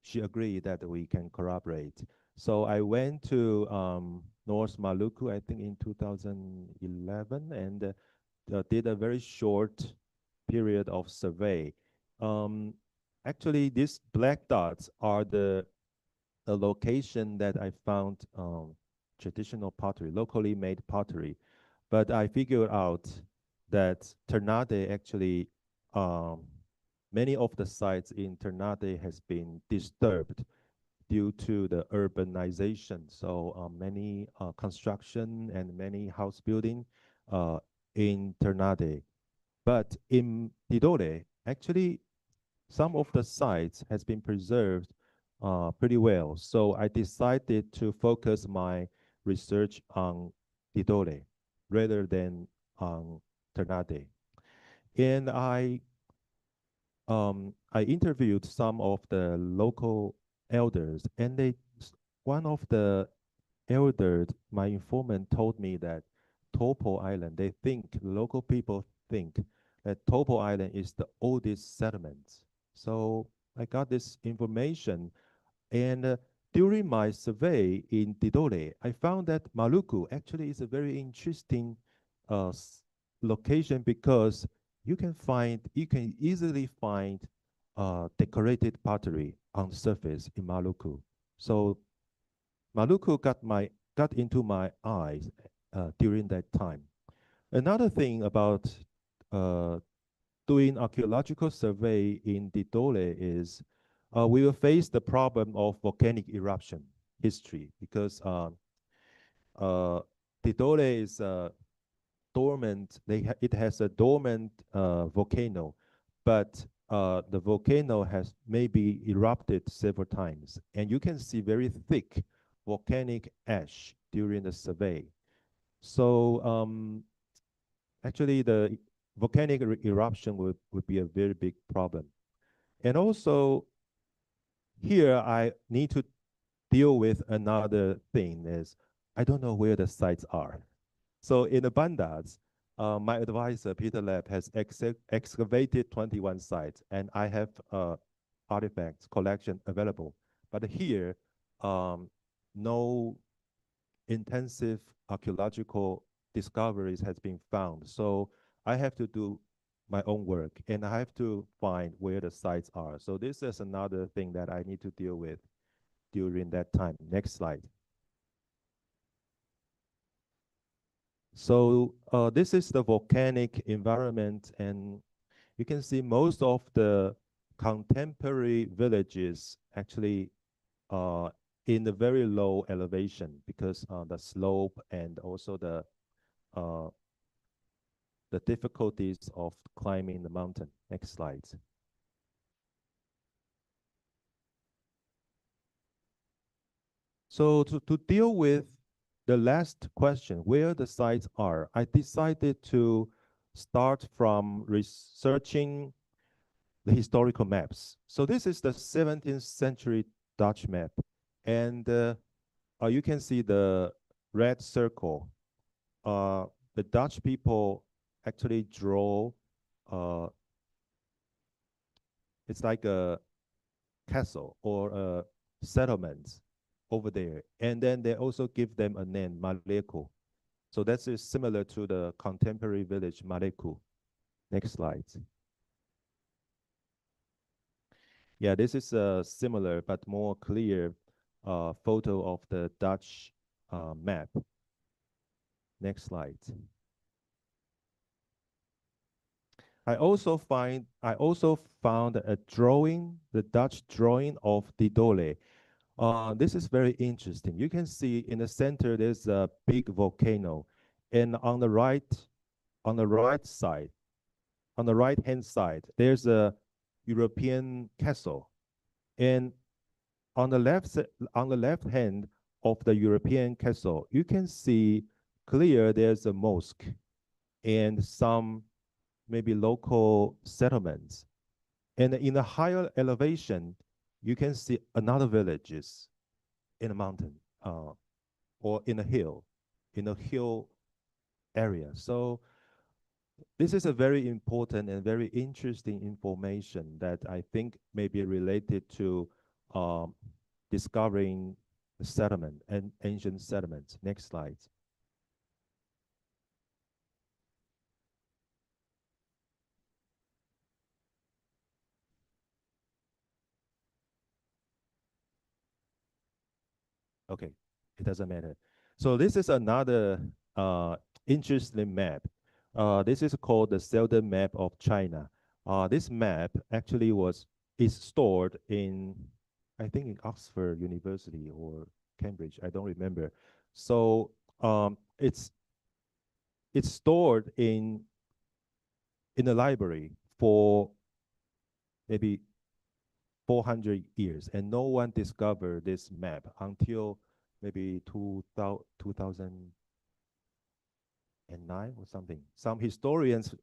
S3: she agreed that we can collaborate. So I went to North Maluku, I think in 2011, and did a very short period of survey. Actually, these black dots are the location that I found traditional pottery, locally made pottery. But I figured out that Ternate actually, many of the sites in Ternate has been disturbed due to the urbanization. So many construction and many house building in Ternate. But in Tidore, actually, some of the sites has been preserved pretty well. So I decided to focus my research on Tidore rather than on Ternate. And I interviewed some of the local elders, and one of the elders, my informant, told me that Topo Island, local people think that Topo Island is the oldest settlement. So I got this information, and during my survey in Tidore, I found that Maluku actually is a very interesting location, because you can easily find decorated pottery on the surface in Maluku. So Maluku got into my eyes during that time. Another thing about doing archaeological survey in Tidore is we will face the problem of volcanic eruption history, because Tidore is dormant. It has a dormant volcano, but the volcano has maybe erupted several times, and you can see very thick volcanic ash during the survey. So actually, the volcanic eruption would be a very big problem. And also, here I need to deal with another thing is, I don't know where the sites are. So in the Bandas, my advisor, Peter Lab, has excavated 21 sites, and I have artifacts collection available. But here, no intensive archaeological discoveries has been found. So I have to do my own work, and I have to find where the sites are. So this is another thing that I need to deal with during that time. Next slide. So this is the volcanic environment, and you can see most of the contemporary villages actually in the very low elevation because the slope and also the difficulties of climbing the mountain. Next slide. So to deal with the last question, where the sites are, I decided to start from researching the historical maps. So this is the 17th century Dutch map. And you can see the red circle. The Dutch people actually draw, it's like a castle or a settlement over there. And then they also give them a name, Maluku. So that is similar to the contemporary village, Maluku. Next slide. Yeah, this is a similar but more clear photo of the Dutch map. Next slide. I also found a drawing, the Dutch drawing of the Dole. This is very interesting. You can see in the center there's a big volcano, and on the right side, on the right-hand side, there's a European castle, and on the left hand of the European castle, you can see clear there's a mosque and some maybe local settlements. And in the higher elevation, you can see another villages in a mountain or in a hill area. So this is a very important and very interesting information that I think may be related to discovering the settlement and ancient settlements. Next slide. Okay, it doesn't matter. So this is another interesting map. This is called the Southern Map of China. This map actually is stored in, I think in Oxford University or Cambridge, I don't remember. So it's stored in the library for maybe 400 years, and no one discovered this map until maybe 2009 or something. Some historians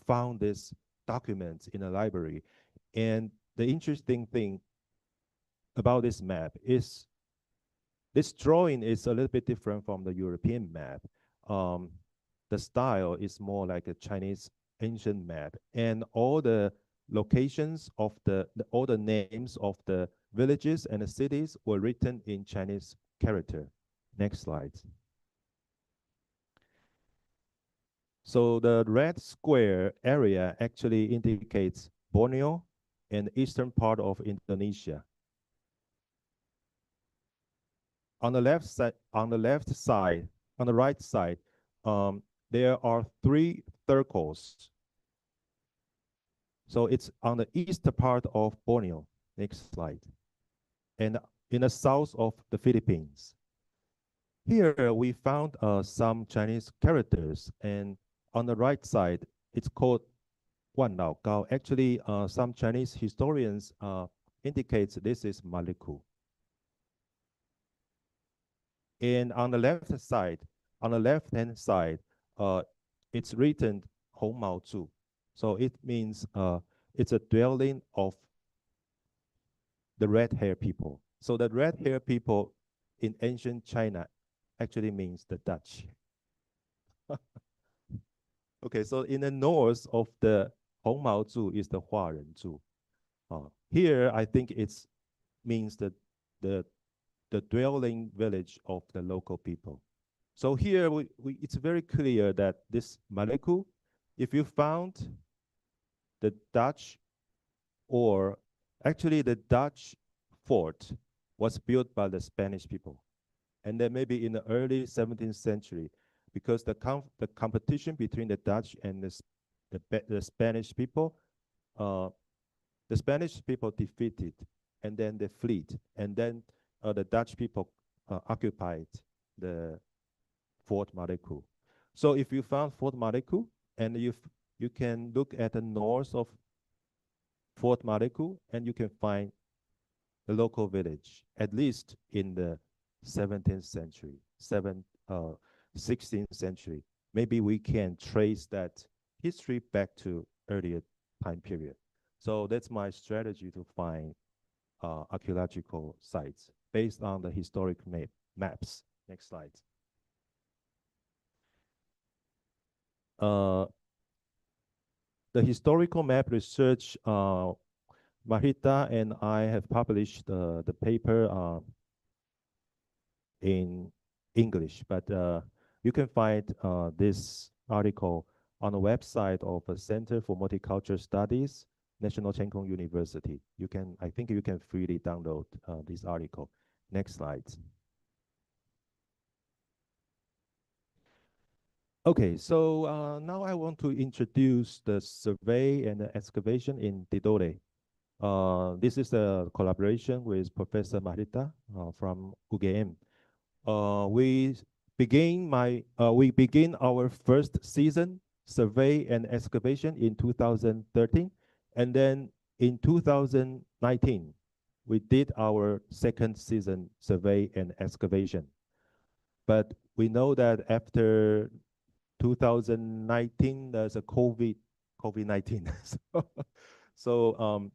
S3: found this document in a library, and the interesting thing about this map is this drawing is a little bit different from the European map. The style is more like a Chinese ancient map, and all the locations of all the names of the villages and the cities were written in Chinese character. Next slide. So the red square area actually indicates Borneo and the eastern part of Indonesia. On the right side, there are 3 circles. So it's on the east part of Borneo. Next slide. And in the south of the Philippines. Here we found some Chinese characters, and on the right side, it's called Wan Lao Gao. Actually, some Chinese historians indicates this is Maluku. And on the left side, on the left-hand side, it's written Hong Mao Zhu. So it means it's a dwelling of the red-haired people. So the red-haired people in ancient China actually means the Dutch. Okay, so in the north of the Hong Mao Zhu is the Huaren Zhu. Here, I think it means the dwelling village of the local people. So here, it's very clear that this Maluku, if you found the Dutch, or actually the Dutch fort was built by the Spanish people. And then maybe in the early 17th century, because the competition between the Dutch and the Spanish people the Spanish people defeated, and then they fled, and then the Dutch people occupied the Fort Maluku. So if you found Fort Maluku, and you can look at the north of Fort Maluku, and you can find the local village, at least in the 17th century, 16th century. Maybe we can trace that history back to earlier time period. So that's my strategy to find archaeological sites based on the historic maps. Next slide. The historical map research, Mahita and I have published the paper in English, but you can find this article on the website of the Center for Multicultural Studies, National Cheng Kung University. I think you can freely download this article. Next slide. Okay, so now I want to introduce the survey and the excavation in Tidore. This is a collaboration with Professor Marita from UGM. We begin our first season survey and excavation in 2013, and then in 2019 we did our second season survey and excavation. But we know that after 2019 there's a COVID-19. So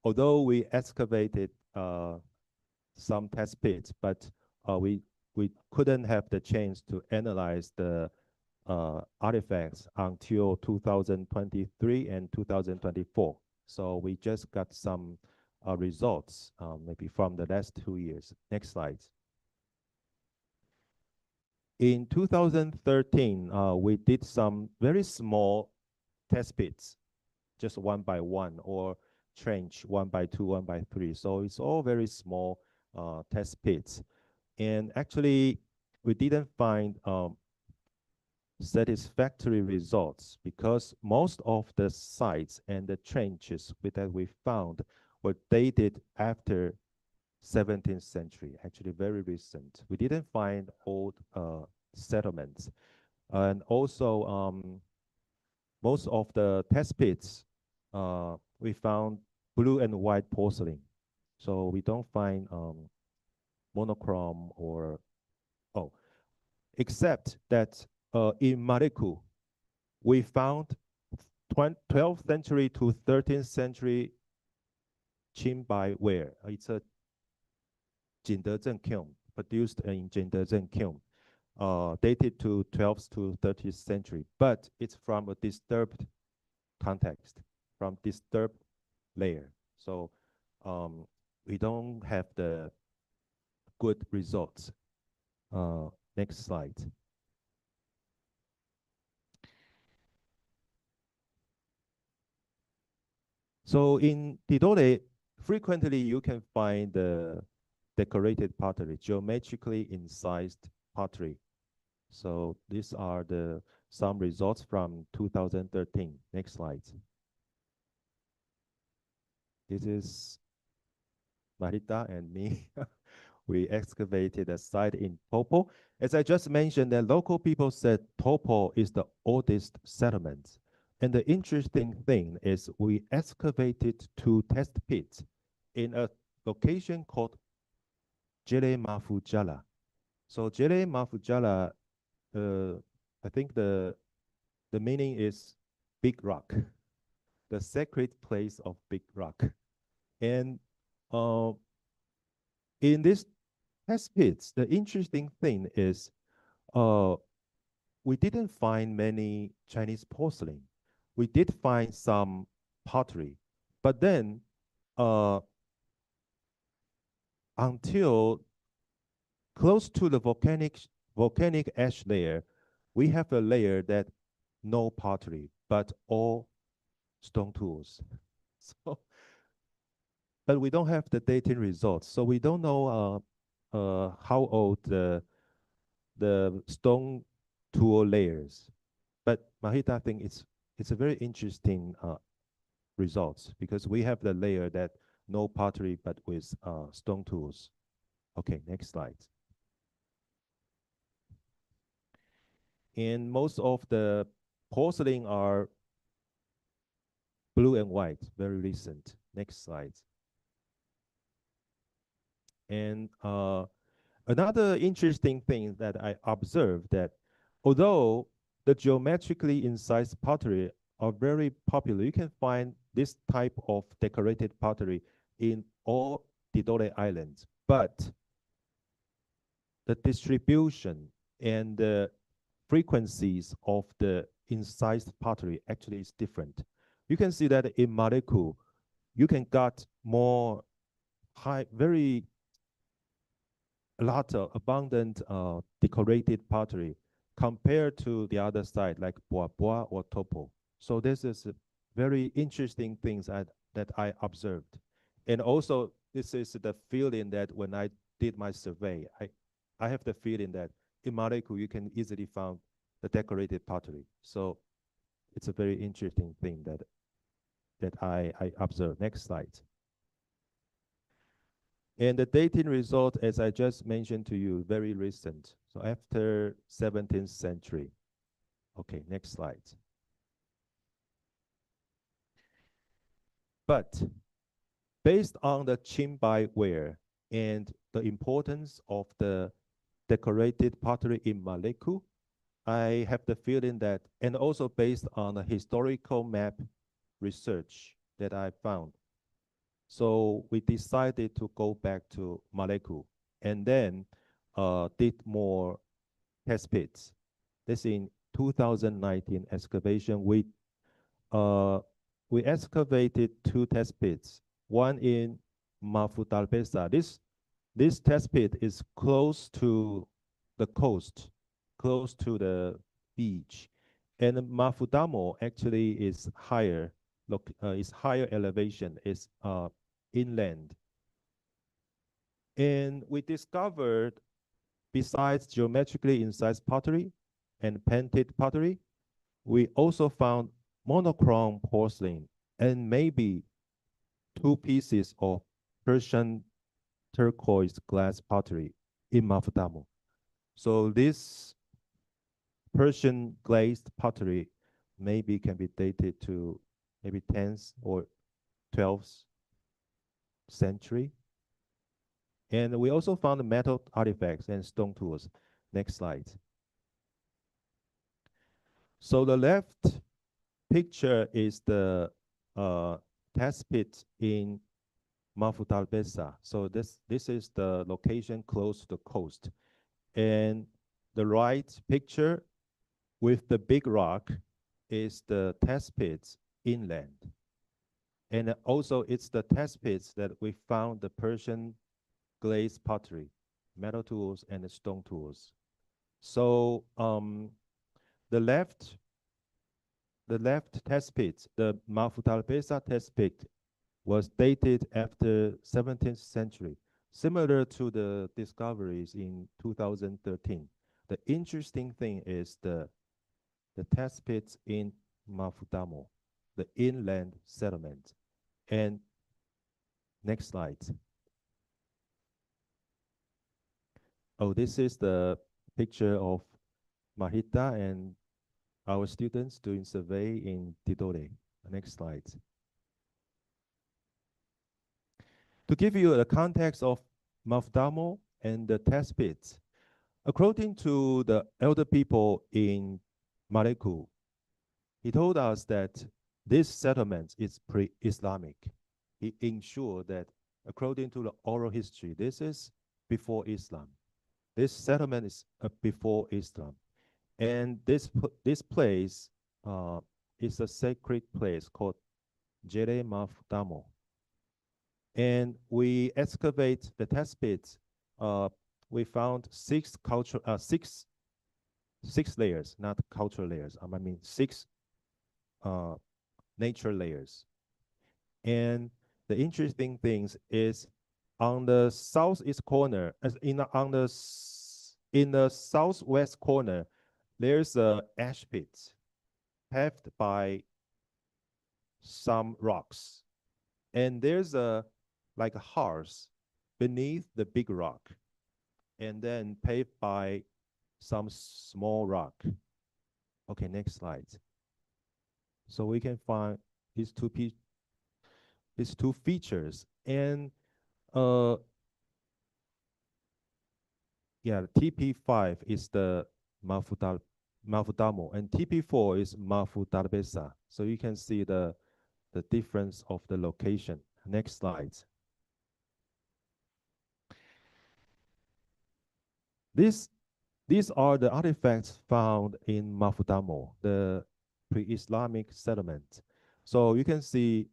S3: although we excavated some test pits, but we couldn't have the chance to analyze the artifacts until 2023 and 2024. So we just got some results maybe from the last 2 years. Next slide. In 2013, we did some very small test pits, just 1 by 1, or trench 1 by 2, 1 by 3. So it's all very small test pits. And actually, we didn't find satisfactory results because most of the sites and the trenches that we found were dated after 17th century, actually very recent. We didn't find old settlements. And also, most of the test pits, we found blue and white porcelain. So we don't find monochrome or, except that in Maluku, we found 12th century to 13th century Qinbai ware. It's a Jindezhen kiln, produced in Jindezhen kiln, dated to 12th to 13th century, but it's from a disturbed context, from disturbed layer. So we don't have the good results. Next slide. So in Tidore, frequently you can find the decorated pottery, geometrically incised pottery. So these are some results from 2013. Next slide. This is Marita and me. We excavated a site in Topo. As I just mentioned, the local people said Topo is the oldest settlement. And the interesting thing is we excavated 2 test pits in a location called Jele Mafujala. So Jele Mafujala, I think the meaning is big rock, the sacred place of big rock. And in this test pits, the interesting thing is we didn't find many Chinese porcelain. We did find some pottery, but then until close to the volcanic ash layer, we have a layer that no pottery, but all stone tools. So, but we don't have the dating results, so we don't know how old the stone tool layers. But Mahita, I think it's a very interesting results, because we have the layer that no pottery but with stone tools. Okay, next slide. And most of the porcelain are blue and white, very recent. Next slide. And another interesting thing that I observed, that although the geometrically incised pottery are very popular, you can find this type of decorated pottery in all Tidore Islands, but the distribution and the frequencies of the incised pottery actually is different. You can see that in Maluku, you can get more very a lot of abundant decorated pottery compared to the other side, like Boa Boa or Topo. So this is a very interesting things that I observed. And also, this is the feeling that when I did my survey, I have the feeling that in Maluku, you can easily find the decorated pottery. So it's a very interesting thing that I observed. Next slide. And the dating result, as I just mentioned to you, very recent. So after 17th century. Okay, next slide. But based on the Qingbai ware and the importance of the decorated pottery in Maluku, I have the feeling that, and also based on the historical map research that I found, so we decided to go back to Maluku and then did more test pits. This in 2019 excavation. We excavated 2 test pits. One in Mafutalbesa. This test pit is close to the coast, close to the beach, and Mafudamo actually is higher. Look, is higher elevation, is inland. And we discovered, besides geometrically incised pottery and painted pottery, we also found monochrome porcelain and maybe 2 pieces of Persian turquoise glass pottery in Mafudamo. So this Persian glazed pottery maybe can be dated to maybe 10th or 12th century. And we also found metal artifacts and stone tools. Next slide. So the left picture is the test pit in Mafutalbesa. So this is the location close to the coast. And the right picture with the big rock is the test pits inland. And also it's the test pits that we found the Persian glazed pottery, metal tools and the stone tools. So the left test pit, the Mafutalbesa test pit, was dated after 17th century, similar to the discoveries in 2013. The interesting thing is the test pits in Mafudamo, the inland settlement. And next slide. Oh, this is the picture of Mahita and our students doing survey in Tidore. Next slide. To give you the context of Mafudamo and the test pits, according to the elder people in Maluku, he told us that this settlement is pre-Islamic. He ensured that according to the oral history, this is before Islam. This settlement is before Islam. And this place is a sacred place called Jere Mafudamo. And we excavate the test pits. We found 6 layers, not cultural layers. I mean 6 nature layers. And the interesting things is on the southeast corner, in the southwest corner, there's a ash pit paved by some rocks. And there's like a house beneath the big rock, and then paved by some small rock. Okay, next slide. So we can find these two features. And yeah, TP5 is the Mafutamo, and TP4 is Mafutarbesa. So you can see the difference of the location. Next slide. These are the artifacts found in Mafutamo, the pre-Islamic settlement. So you can see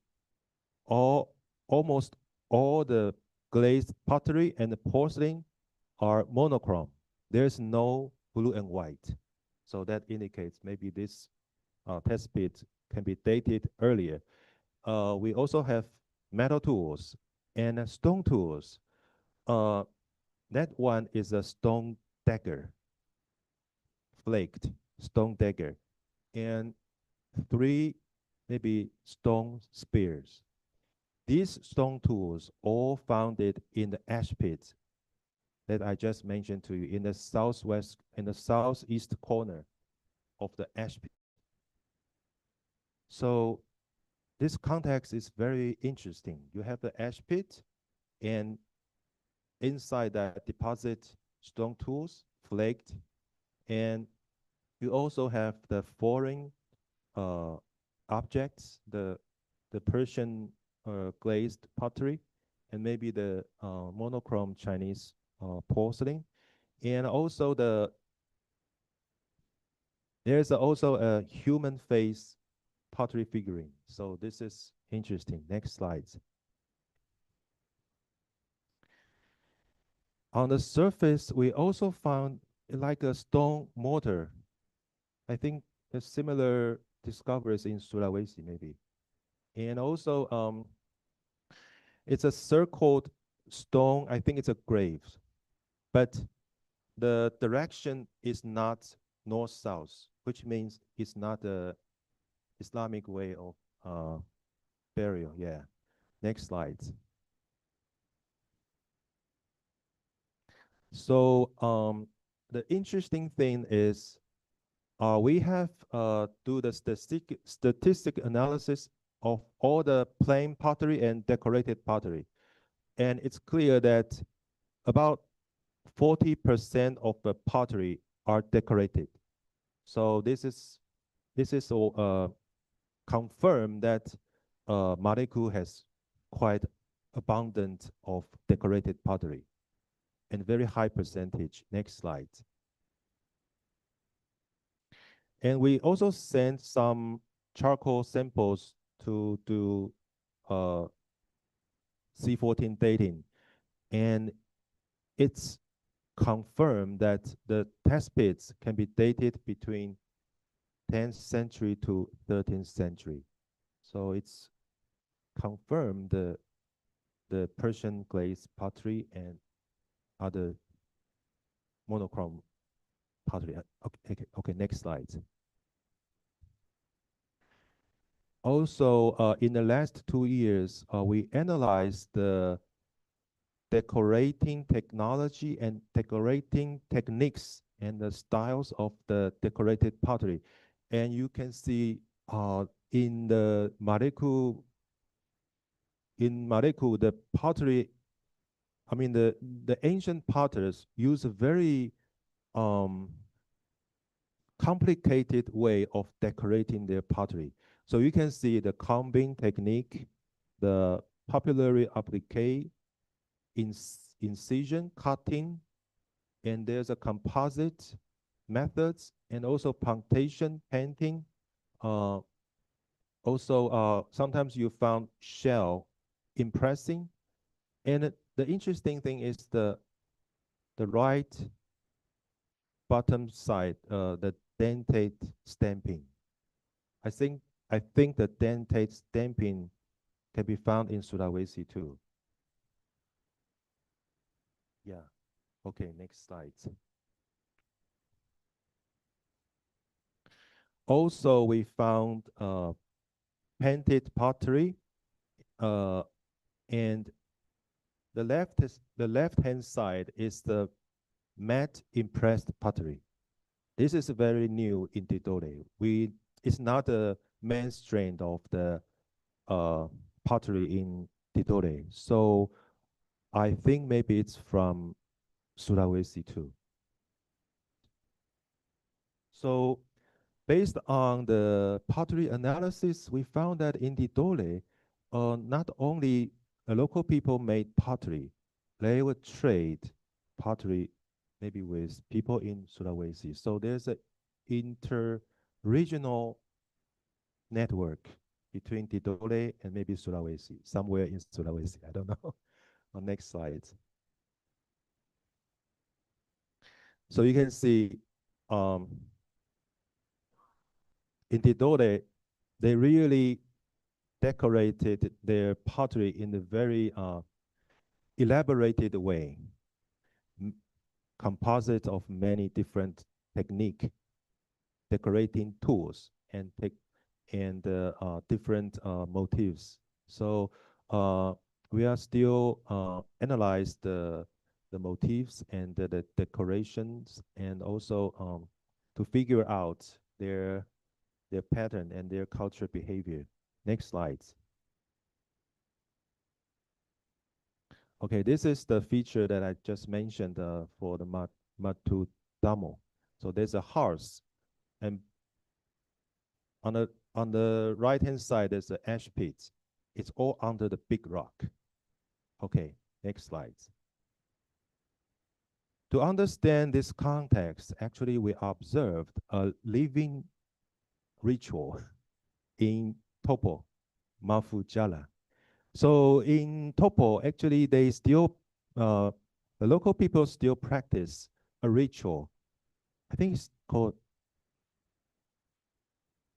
S3: almost all the glazed pottery and the porcelain are monochrome. There's no blue and white. So that indicates maybe this test pit can be dated earlier. We also have metal tools and stone tools. That one is a stone dagger, flaked stone dagger, and 3 maybe stone spears. These stone tools all founded in the ash pit that I just mentioned to you in the southeast corner of the ash pit. So this context is very interesting. You have the ash pit, and inside that deposit stone tools, flaked, and you also have the foreign objects, the Persian glazed pottery, and maybe the monochrome Chinese porcelain, and also there's also a human face pottery figurine. So this is interesting. Next slide. On the surface, we also found like a stone mortar. I think there's similar discoveries in Sulawesi, maybe. And also, it's a circled stone. I think it's a grave, but the direction is not north-south, which means it's not a Islamic way of burial. Yeah. Next slide. So the interesting thing is we have do the statistic analysis of all the plain pottery and decorated pottery. And it's clear that about 40% of the pottery are decorated. So this is confirmed that Maluku has quite abundant of decorated pottery and very high percentage. Next slide. And we also sent some charcoal samples to do C14 dating, and it's confirmed that the test pits can be dated between 10th century to 13th century. So it's confirmed the Persian glazed pottery and other monochrome pottery. Okay, next slide. Also, in the last 2 years, we analyzed the decorating technology and decorating techniques and the styles of the decorated pottery. And you can see in the Maluku, the pottery, I mean, the ancient potters use a very complicated way of decorating their pottery. So you can see the combing technique, the papillary applique, incision, cutting, and there's a composite methods, and also punctation, painting. Also, sometimes you found shell impressing. And the interesting thing is the right bottom side, the dentate stamping. I think the dentate stamping can be found in Sulawesi too. Yeah. Okay, next slide. Also, we found painted pottery, and the left-hand side is the matte impressed pottery. This is very new in Tidore. It's not the mainstream of the pottery in Tidore. So I think maybe it's from Sulawesi too. So based on the pottery analysis, we found that in Tidore, not only local people made pottery, they would trade pottery maybe with people in Sulawesi. So there's an inter-regional network between Tidore and maybe Sulawesi, somewhere in Sulawesi, I don't know. On next slide. So you can see in Tidore, they really decorated their pottery in a very elaborated way, composite of many different technique, decorating tools, and different motifs. So we are still analyze the motifs and the decorations, and also to figure out their pattern and their cultural behavior. Next slide. Okay, this is the feature that I just mentioned for the Matu Damo. So there's a house, and on the right-hand side, there's an ash pit. It's all under the big rock. Okay, next slide. To understand this context, actually, we observed a living ritual in Topo, Mafujala. So in Topo, actually, they still, the local people still practice a ritual. I think it's called,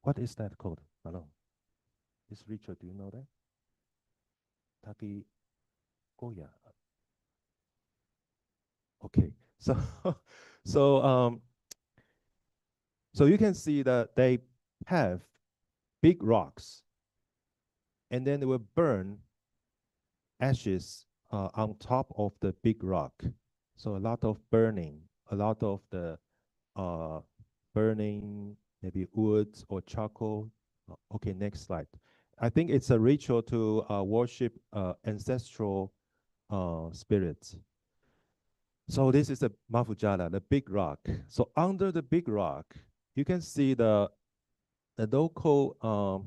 S3: what is that called? Hello. This ritual, do you know that? Taki Goya. Okay, so so you can see that they have big rocks, and then they will burn ashes on top of the big rock. So a lot of burning, a lot of the burning, maybe woods or charcoal. Okay, next slide. I think it's a ritual to worship ancestral spirits. So this is the Mafujala, the big rock. So under the big rock, you can see the local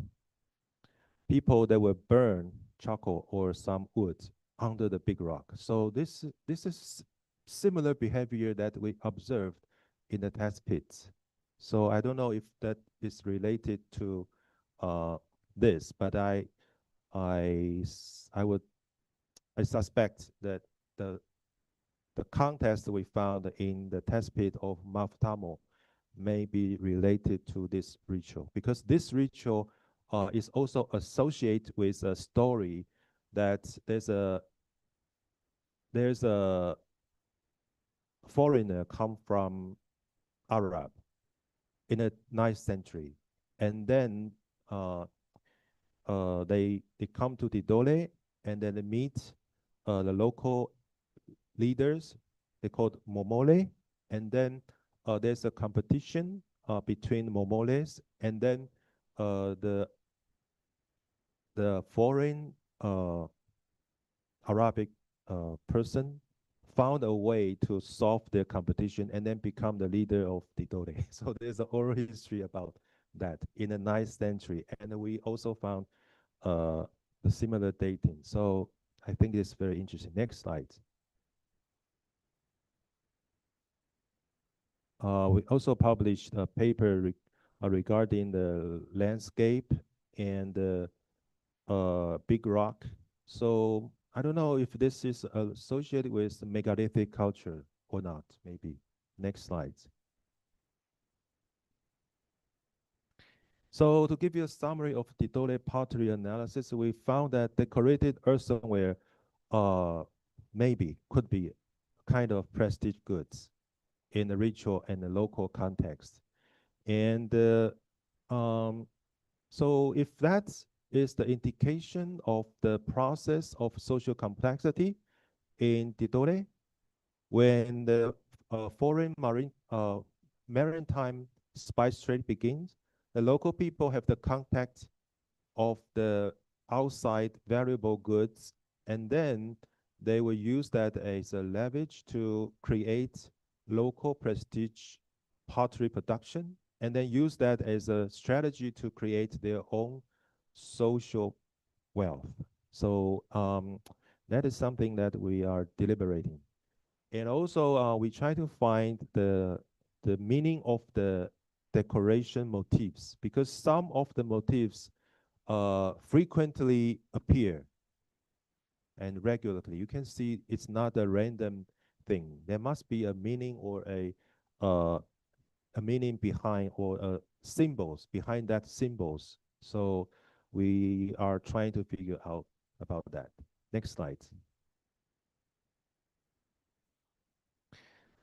S3: people that will burn charcoal or some wood under the big rock. So this is similar behavior that we observed in the test pits. So I don't know if that is related to this, but I suspect that the context we found in the test pit of Maftamo may be related to this ritual, because this ritual is also associated with a story that there's a foreigner come from Arab in the 9th century, and then they come to Tidore, and then they meet the local leaders. They called Momole, and then there's a competition between Momoles, and then the foreign Arabic person found a way to solve their competition and then become the leader of Tidore. So there's an oral history about that in the 9th century, and we also found the similar dating. So I think it's very interesting. Next slide. We also published a paper regarding the landscape and the big rock. So I don't know if this is associated with megalithic culture or not, maybe. Next slide. So to give you a summary of Tidore pottery analysis, we found that decorated earthenware maybe could be kind of prestige goods in the ritual and the local context. And so if that's is the indication of the process of social complexity in Tidore when the foreign maritime spice trade begins. The local people have the contact of the outside valuable goods, and then they will use that as a leverage to create local prestige pottery production, and then use that as a strategy to create their own social wealth. So that is something that we are deliberating. And also we try to find the meaning of the decoration motifs, because some of the motifs frequently appear and regularly. You can see it's not a random thing. There must be a meaning or a meaning behind, or symbols behind that symbols. So we are trying to figure out about that. Next slide.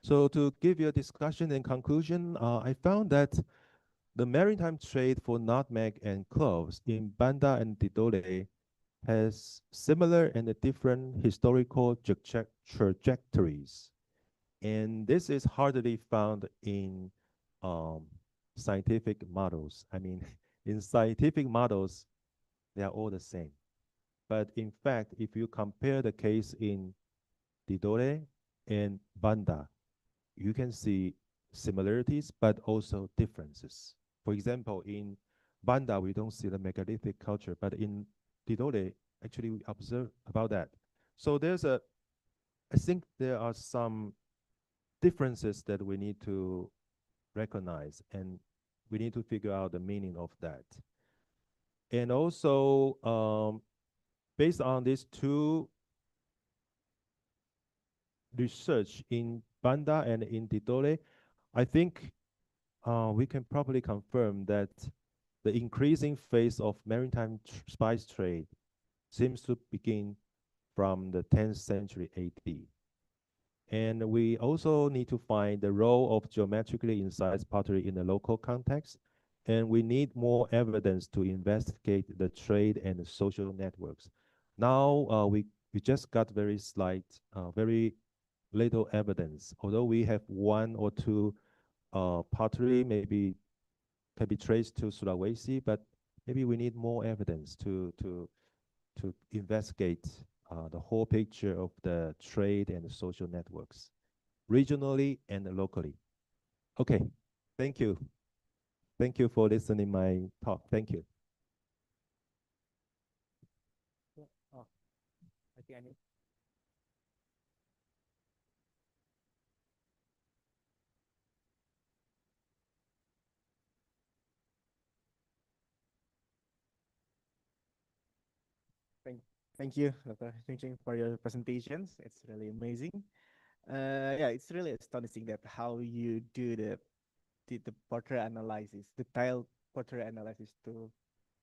S3: So to give you a discussion and conclusion, I found that the maritime trade for nutmeg and cloves in Banda and Tidore has similar and different historical trajectories. And this is hardly found in scientific models. I mean, in scientific models, they are all the same. But in fact, if you compare the case in Tidore and Banda, you can see similarities, but also differences. For example, in Banda, we don't see the megalithic culture, but in Tidore, actually we observe about that. So I think there are some differences that we need to recognize, and we need to figure out the meaning of that. And also, based on these two research in Banda and in Tidore, I think we can probably confirm that the increasing phase of maritime spice trade seems to begin from the 10th century AD. And we also need to find the role of geometrically incised pottery in the local context. And we need more evidence to investigate the trade and the social networks. Now we just got very slight, very little evidence. Although we have one or two pottery maybe can be traced to Sulawesi, but maybe we need more evidence to investigate the whole picture of the trade and the social networks, regionally and locally. Okay, thank you. Thank you for listening my talk. Thank you.
S1: Oh, I think I need.
S2: Thank you, Dr. Ching, for your presentations. It's really amazing. Yeah, it's really astonishing that how you do the portrait analysis, the tile portrait analysis to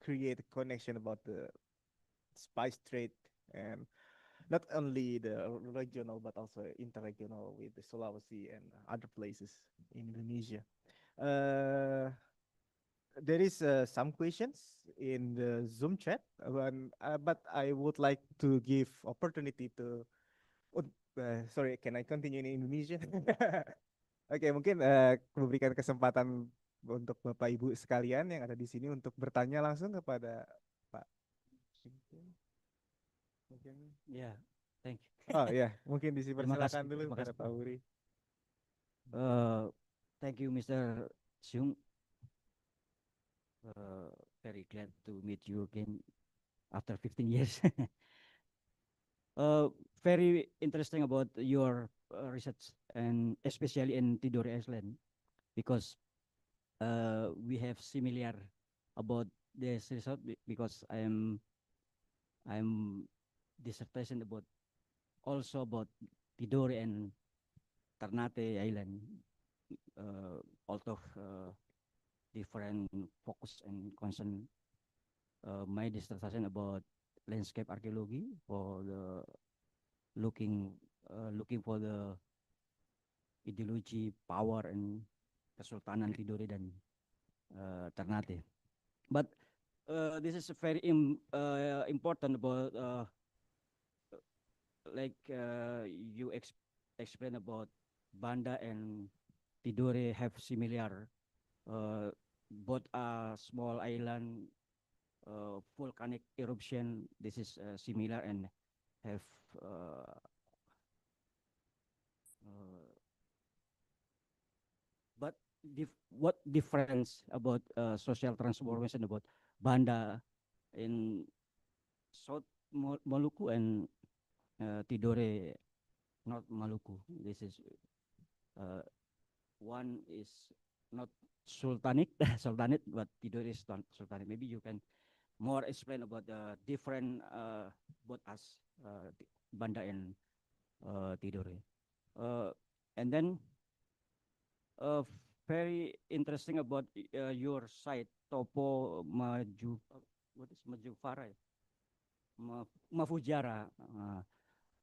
S2: create a connection about the spice trade, and not only the regional but also interregional with the Sulawesi and other places in Indonesia. There is some questions in the Zoom chat, but I would like to give opportunity to. Sorry, can I continue in Indonesian? Oke, mungkin memberikan kesempatan untuk Bapak Ibu sekalian yang ada di sini untuk bertanya langsung kepada Pak. Mungkin.
S4: Ya, thank you.
S2: Oh ya, mungkin dipersilakan dulu
S4: terima
S2: pada
S4: kasih,
S2: Pak Uri.
S4: Thank you, Mr. Seung. Very glad to meet you again after 15 years. Very interesting about your research, and especially in Tidore Island, because we have similar about this result, because I'm dissertation about also about Tidore and Ternate Island, out of different focus and concern. My dissertation about landscape archaeology for the looking for the ideology, power, and Kesultanan Tidore dan Ternate. But this is very important about like you explain about Banda and Tidore have similar, uh, both are small island, volcanic eruption. This is similar and have uh, but what difference about social transformation about Banda in South Maluku and Tidore, North Maluku? This is uh, one is not sultanic, sultanate, but Tidore is sultanate. Maybe you can more explain about the different both us, Banda and Tidore. And then uh, very interesting about your site, Topo Maju, what is Majufara? Mafujara,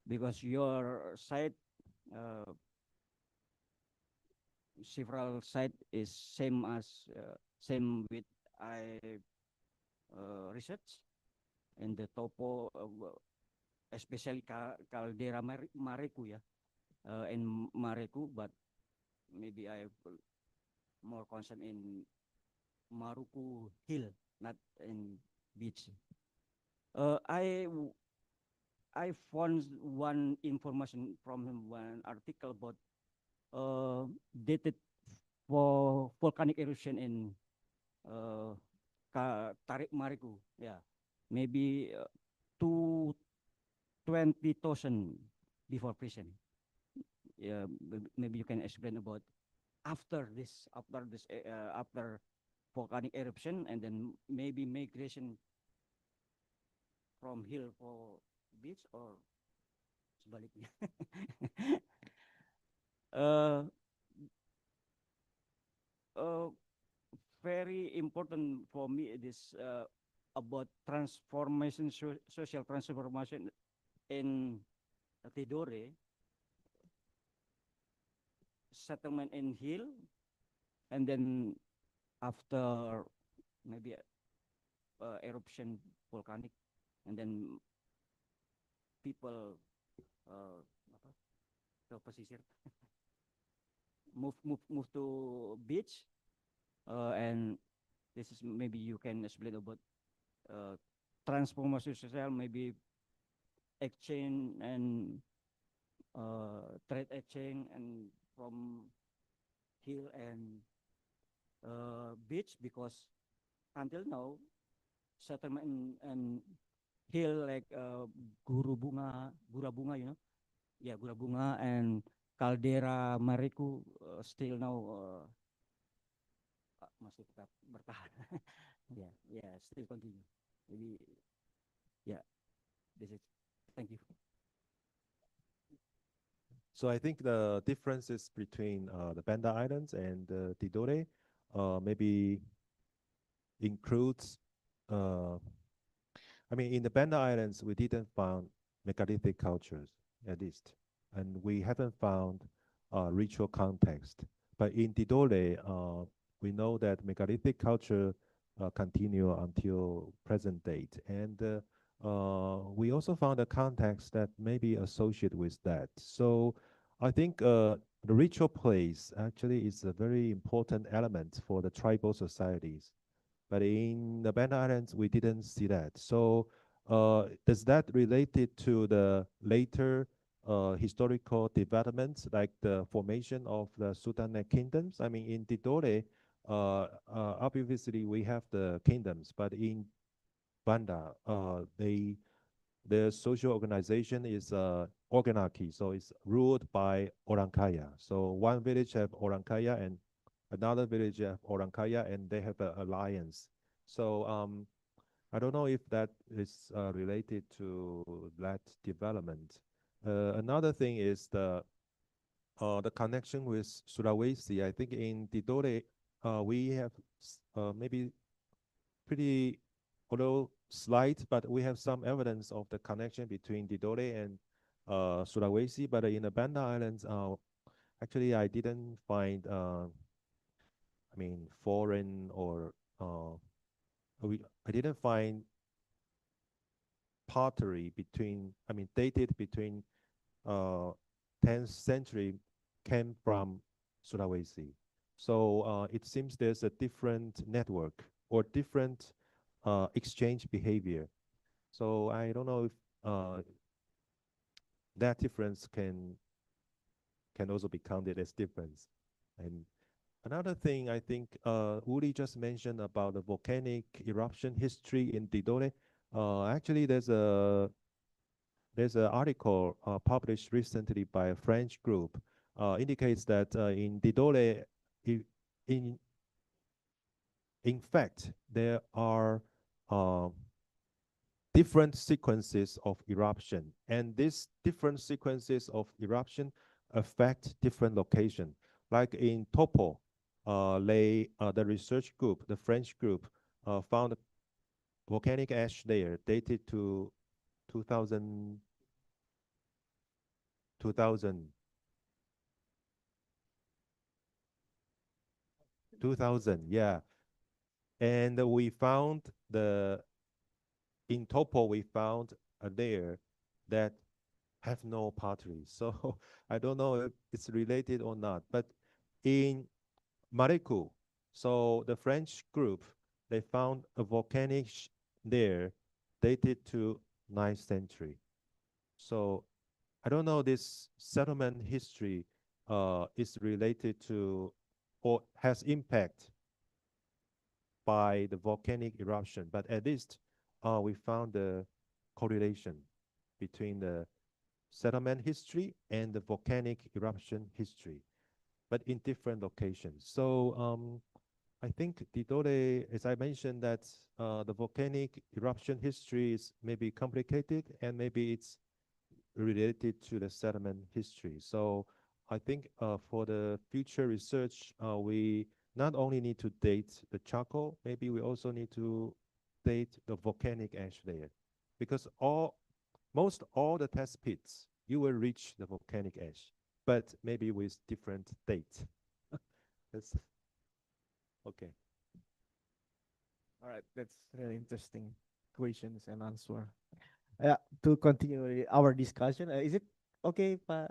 S4: because your site, uh, several site is same with I research and the Topo, especially Caldera Mareku, yeah, and Mareku, but maybe I more concerned in Maruku Hill, not in beach. I found one information from one article about dated for volcanic eruption in uh, Tarik Mariku. Yeah, maybe 220,000 before prison. Yeah, maybe you can explain about after volcanic eruption and then maybe migration from hill for beach or sebaliknya. uh, uh, Very important for me it is about transformation, social transformation in Tidore, settlement in hill, and then after maybe eruption volcanic, and then people ke pesisir move to beach, and this is maybe you can explain about transformation social, maybe exchange and trade exchange and from hill and beach, because until now settlement and hill like Gura Bunga, you know, yeah, Gura Bunga and Caldera Mariku still now masih tetap bertahan. Yeah, yeah, still continue. Maybe, yeah, this is. Thank you.
S3: So I think the differences between the Banda Islands and Tidore maybe includes, I mean, in the Banda Islands, we didn't find megalithic cultures, at least, and we haven't found ritual context. But in Tidore, we know that megalithic culture continue until present date. And we also found a context that may be associated with that. So I think the ritual place actually is a very important element for the tribal societies. But in the Banda Islands, we didn't see that. So does that related to the later historical developments, like the formation of the Sultanate kingdoms? I mean, in Tidore, obviously we have the kingdoms, but in Banda, their social organization is organarchy, so it's ruled by orang kaya. So one village have orang kaya and another village have orang kaya, and they have an alliance. So I don't know if that is related to that development. Another thing is the connection with Sulawesi. I think in Tidore, we have maybe pretty, although slight, but we have some evidence of the connection between Tidore and Sulawesi. But in the Banda Islands, actually, I didn't find, I mean, foreign or I didn't find pottery dated between 10th century came from Sulawesi. So it seems there's a different network or different exchange behavior. So I don't know if that difference can also be counted as difference. And another thing I think Uli just mentioned about the volcanic eruption history in Tidore. Actually, there's an article published recently by a French group indicates that in Tidore, in fact, there are different sequences of eruption, and these different sequences of eruption affect different locations. Like in Topo, the research group, the French group, found volcanic ash layer dated to 2000, 2000, 2000, yeah. And we found in Topo, we found a layer that have no pottery. So I don't know if it's related or not. But in Maluku, so the French group, they found a volcanic layer dated to 9th century. So I don't know this settlement history is related to or has impact by the volcanic eruption, but at least we found the correlation between the settlement history and the volcanic eruption history, but in different locations. So I think Tidore, as I mentioned, that the volcanic eruption history is maybe complicated and maybe it's related to the settlement history. So I think for the future research, we not only need to date the charcoal, maybe we also need to date the volcanic ash layer, because most all the test pits, you will reach the volcanic ash, but maybe with different dates. That's okay.
S2: All right, that's really interesting questions and answer. Yeah, to continue our discussion, is it okay, Pak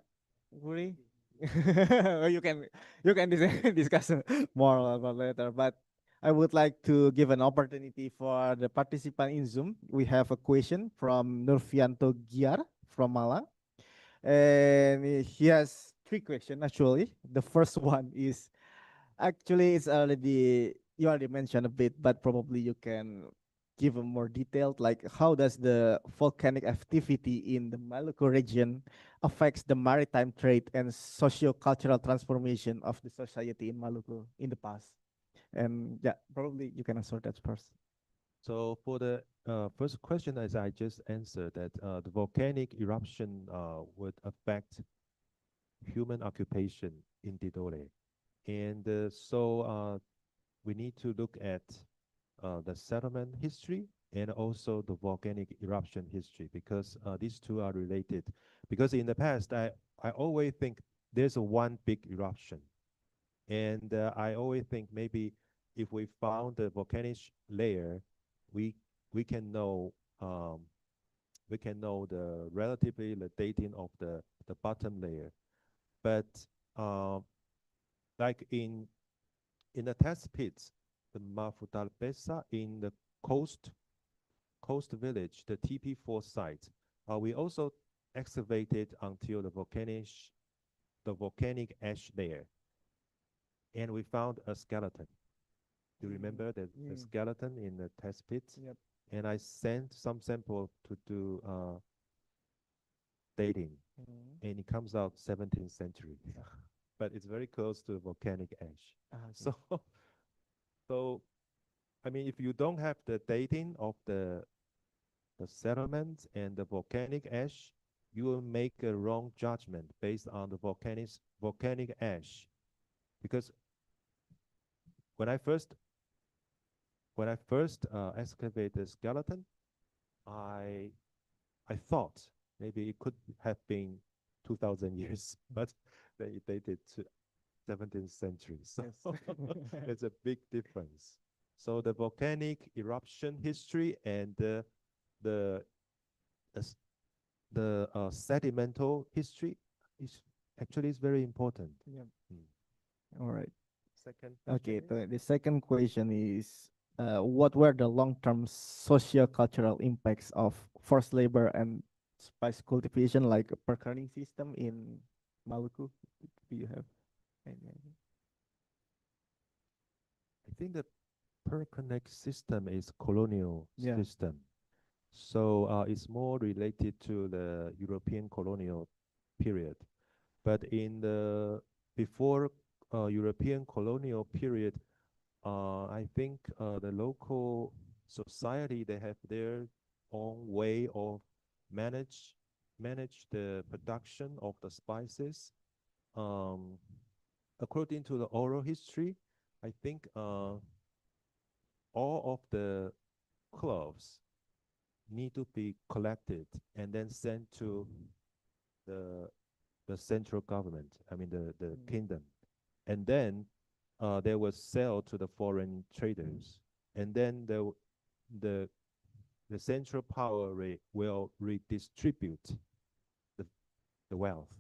S2: Guri? Or you can discuss more about later. But I would like to give an opportunity for the participant in Zoom. We have a question from Nurfianto Giar from Malang, and he has three questions actually. The first one is actually it's already you already mentioned a bit, but probably you can give a more detailed, like how does the volcanic activity in the Maluku region affects the maritime trade and socio-cultural transformation of the society in Maluku in the past? And yeah, probably you can answer that first.
S3: So for the first question, as I just answered, that the volcanic eruption would affect human occupation in Tidore. And so we need to look at the settlement history and also the volcanic eruption history, because these two are related. Because in the past, I always think there's a one big eruption. And I always think maybe if we found the volcanic layer, we can know the relatively the dating of the bottom layer. But like in the test pits, the Mafutalpesa in the coast village, the TP4 site, we also excavated until the volcanic ash layer, and we found a skeleton. Do you remember the skeleton in the test pits?
S2: Yep.
S3: And I sent some sample to do dating, and it comes out 17th century. But it's very close to volcanic ash.
S2: Okay.
S3: So, I mean, if you don't have the dating of the settlements and the volcanic ash, you will make a wrong judgment based on the volcanic ash. Because when I first excavated the skeleton, I thought maybe it could have been 2,000 years, but then it dated to 17th century. So
S2: Yes.
S3: it's a big difference. So the volcanic eruption history and the s- the sedimental history is actually is very important.
S2: Yeah.
S3: Mm.
S2: All right.
S3: Second
S2: Okay.
S3: question is?
S2: The second question is, what were the long-term socio-cultural impacts of forced labor and spice cultivation, like a perkening system in Maluku? Do you have any idea?
S3: I think the per connect system is colonial
S2: Yeah.
S3: system. So it's more related to the European colonial period. But in the before European colonial period, I think the local society, they have their own way of manage the production of the spices. Um, According to the oral history, I think all of the cloves need to be collected and then sent to the the central government. I mean the kingdom, and then they will sell to the foreign traders, and then the the central power will redistribute the the wealth.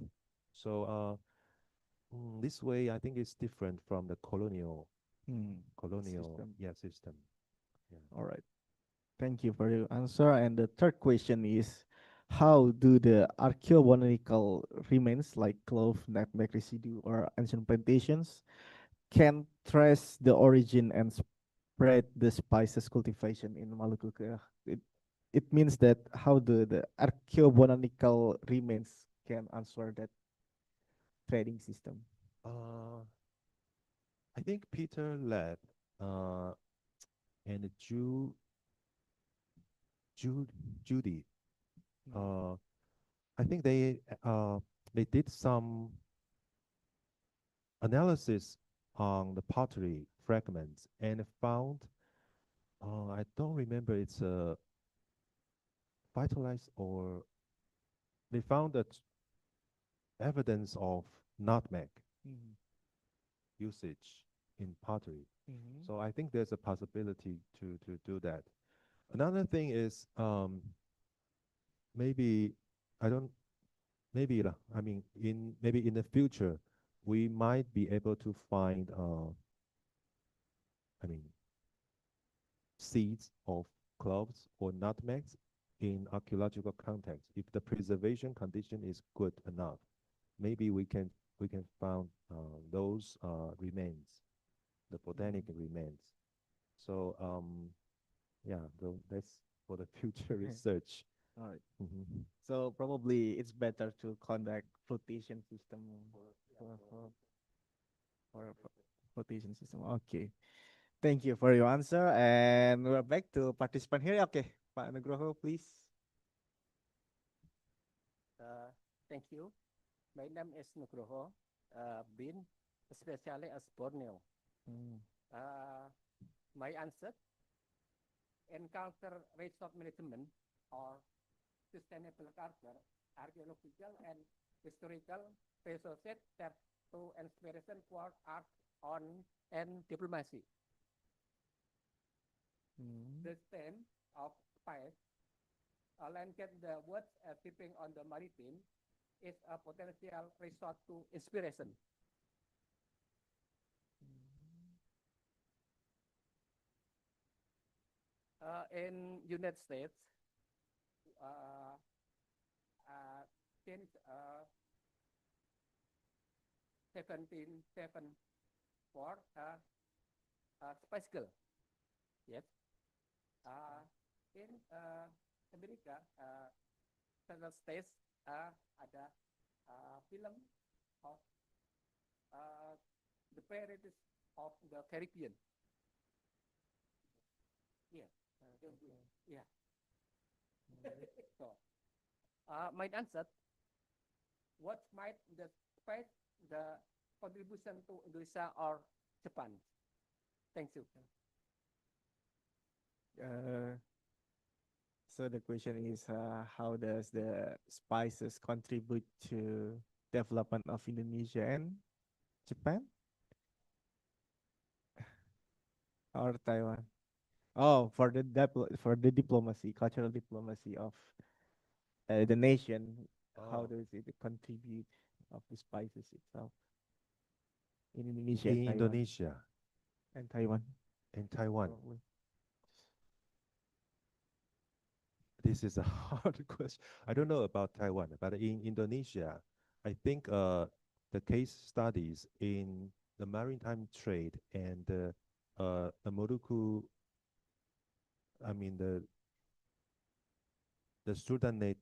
S3: So this way, I think it's different from the colonial
S2: System.
S3: system. Yeah.
S2: All right. Thank you for your answer. And the third question is, how do the archaeobotanical remains like clove, nutmeg residue, or ancient plantations can trace the origin and spread the spices cultivation in Maluku? It means that how the archaeobotanical remains can answer that trading system.
S3: Uh, I think Peter Lab uh, and Judy, uh, I think they did some analysis on the pottery fragments and found, I don't remember it's vitalized, or they found that evidence of nutmeg usage in pottery. So I think there's a possibility to do that. Another thing is maybe I don't maybe I mean maybe in the future we might be able to find I mean seeds of cloves or nutmegs in archaeological context. If the preservation condition is good enough, maybe we can find those remains, the botanic remains. So yeah, that's for the future research.
S2: All right.
S3: Mhm.
S2: So probably it's better to conduct flotation system for flotation system. Okay. Thank you for your answer. And we're back to participant here. Okay, Pak Nugroho, please.
S5: Thank you. My name is Nugroho, been especially as Borneo. My answer, encounter resource management or sustainable culture, archaeological and historical resources that to inspiration for art on and diplomacy. The stem of spice, like the words sipping on the Maritim, is a potential resource to inspiration. In United States, since 1774, Spice Girl, yes. In Amerika, several states ada film of the Pirates of the Caribbean. Yeah. Yeah. So, my answer, what might the spice the contribution to Indonesia or Japan? Thank you.
S2: So the question is, how does the spices contribute to development of Indonesia and Japan? or Taiwan. Oh, for the diplomacy, cultural diplomacy of the nation. How
S3: Oh,
S2: does it contribute of the spices itself in Indonesia
S3: in
S2: and Taiwan
S3: Indonesia
S2: and Taiwan?
S3: and Taiwan.
S2: Probably.
S3: This is a hard question. I don't know about Taiwan, but in Indonesia, I think the case studies in the maritime trade and the Maluku, I mean the Sultanate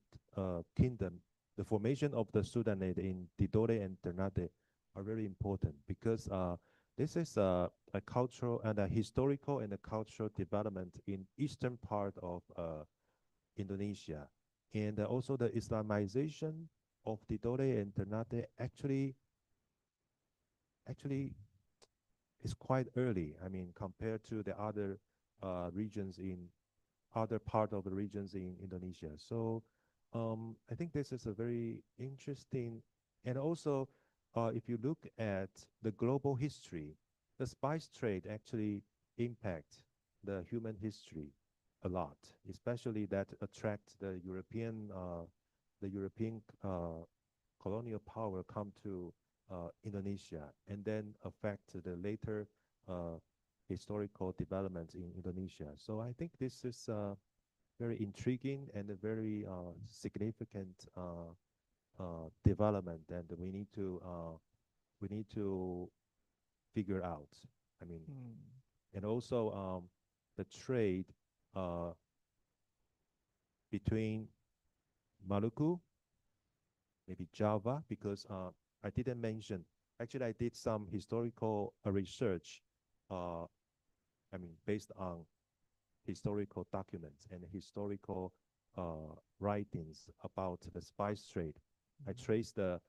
S3: kingdom, the formation of the Sultanate in Tidore and Ternate are very important because this is a cultural and a historical and a cultural development in eastern part of Indonesia. And also the Islamization of Tidore and Ternate actually is quite early. I mean, compared to the other regions in other part of the regions in Indonesia. So I think this is a very interesting, and also if you look at the global history, the spice trade actually impact the human history a lot, especially that attract the European colonial power come to Indonesia and then affect the later historical developments in Indonesia. So I think this is very intriguing and a very significant development that we need to figure out. I mean, and also the trade between Maluku, maybe Java, because I didn't mention. Actually, I did some historical research. I mean, based on historical documents and historical writings about the spice trade. I traced the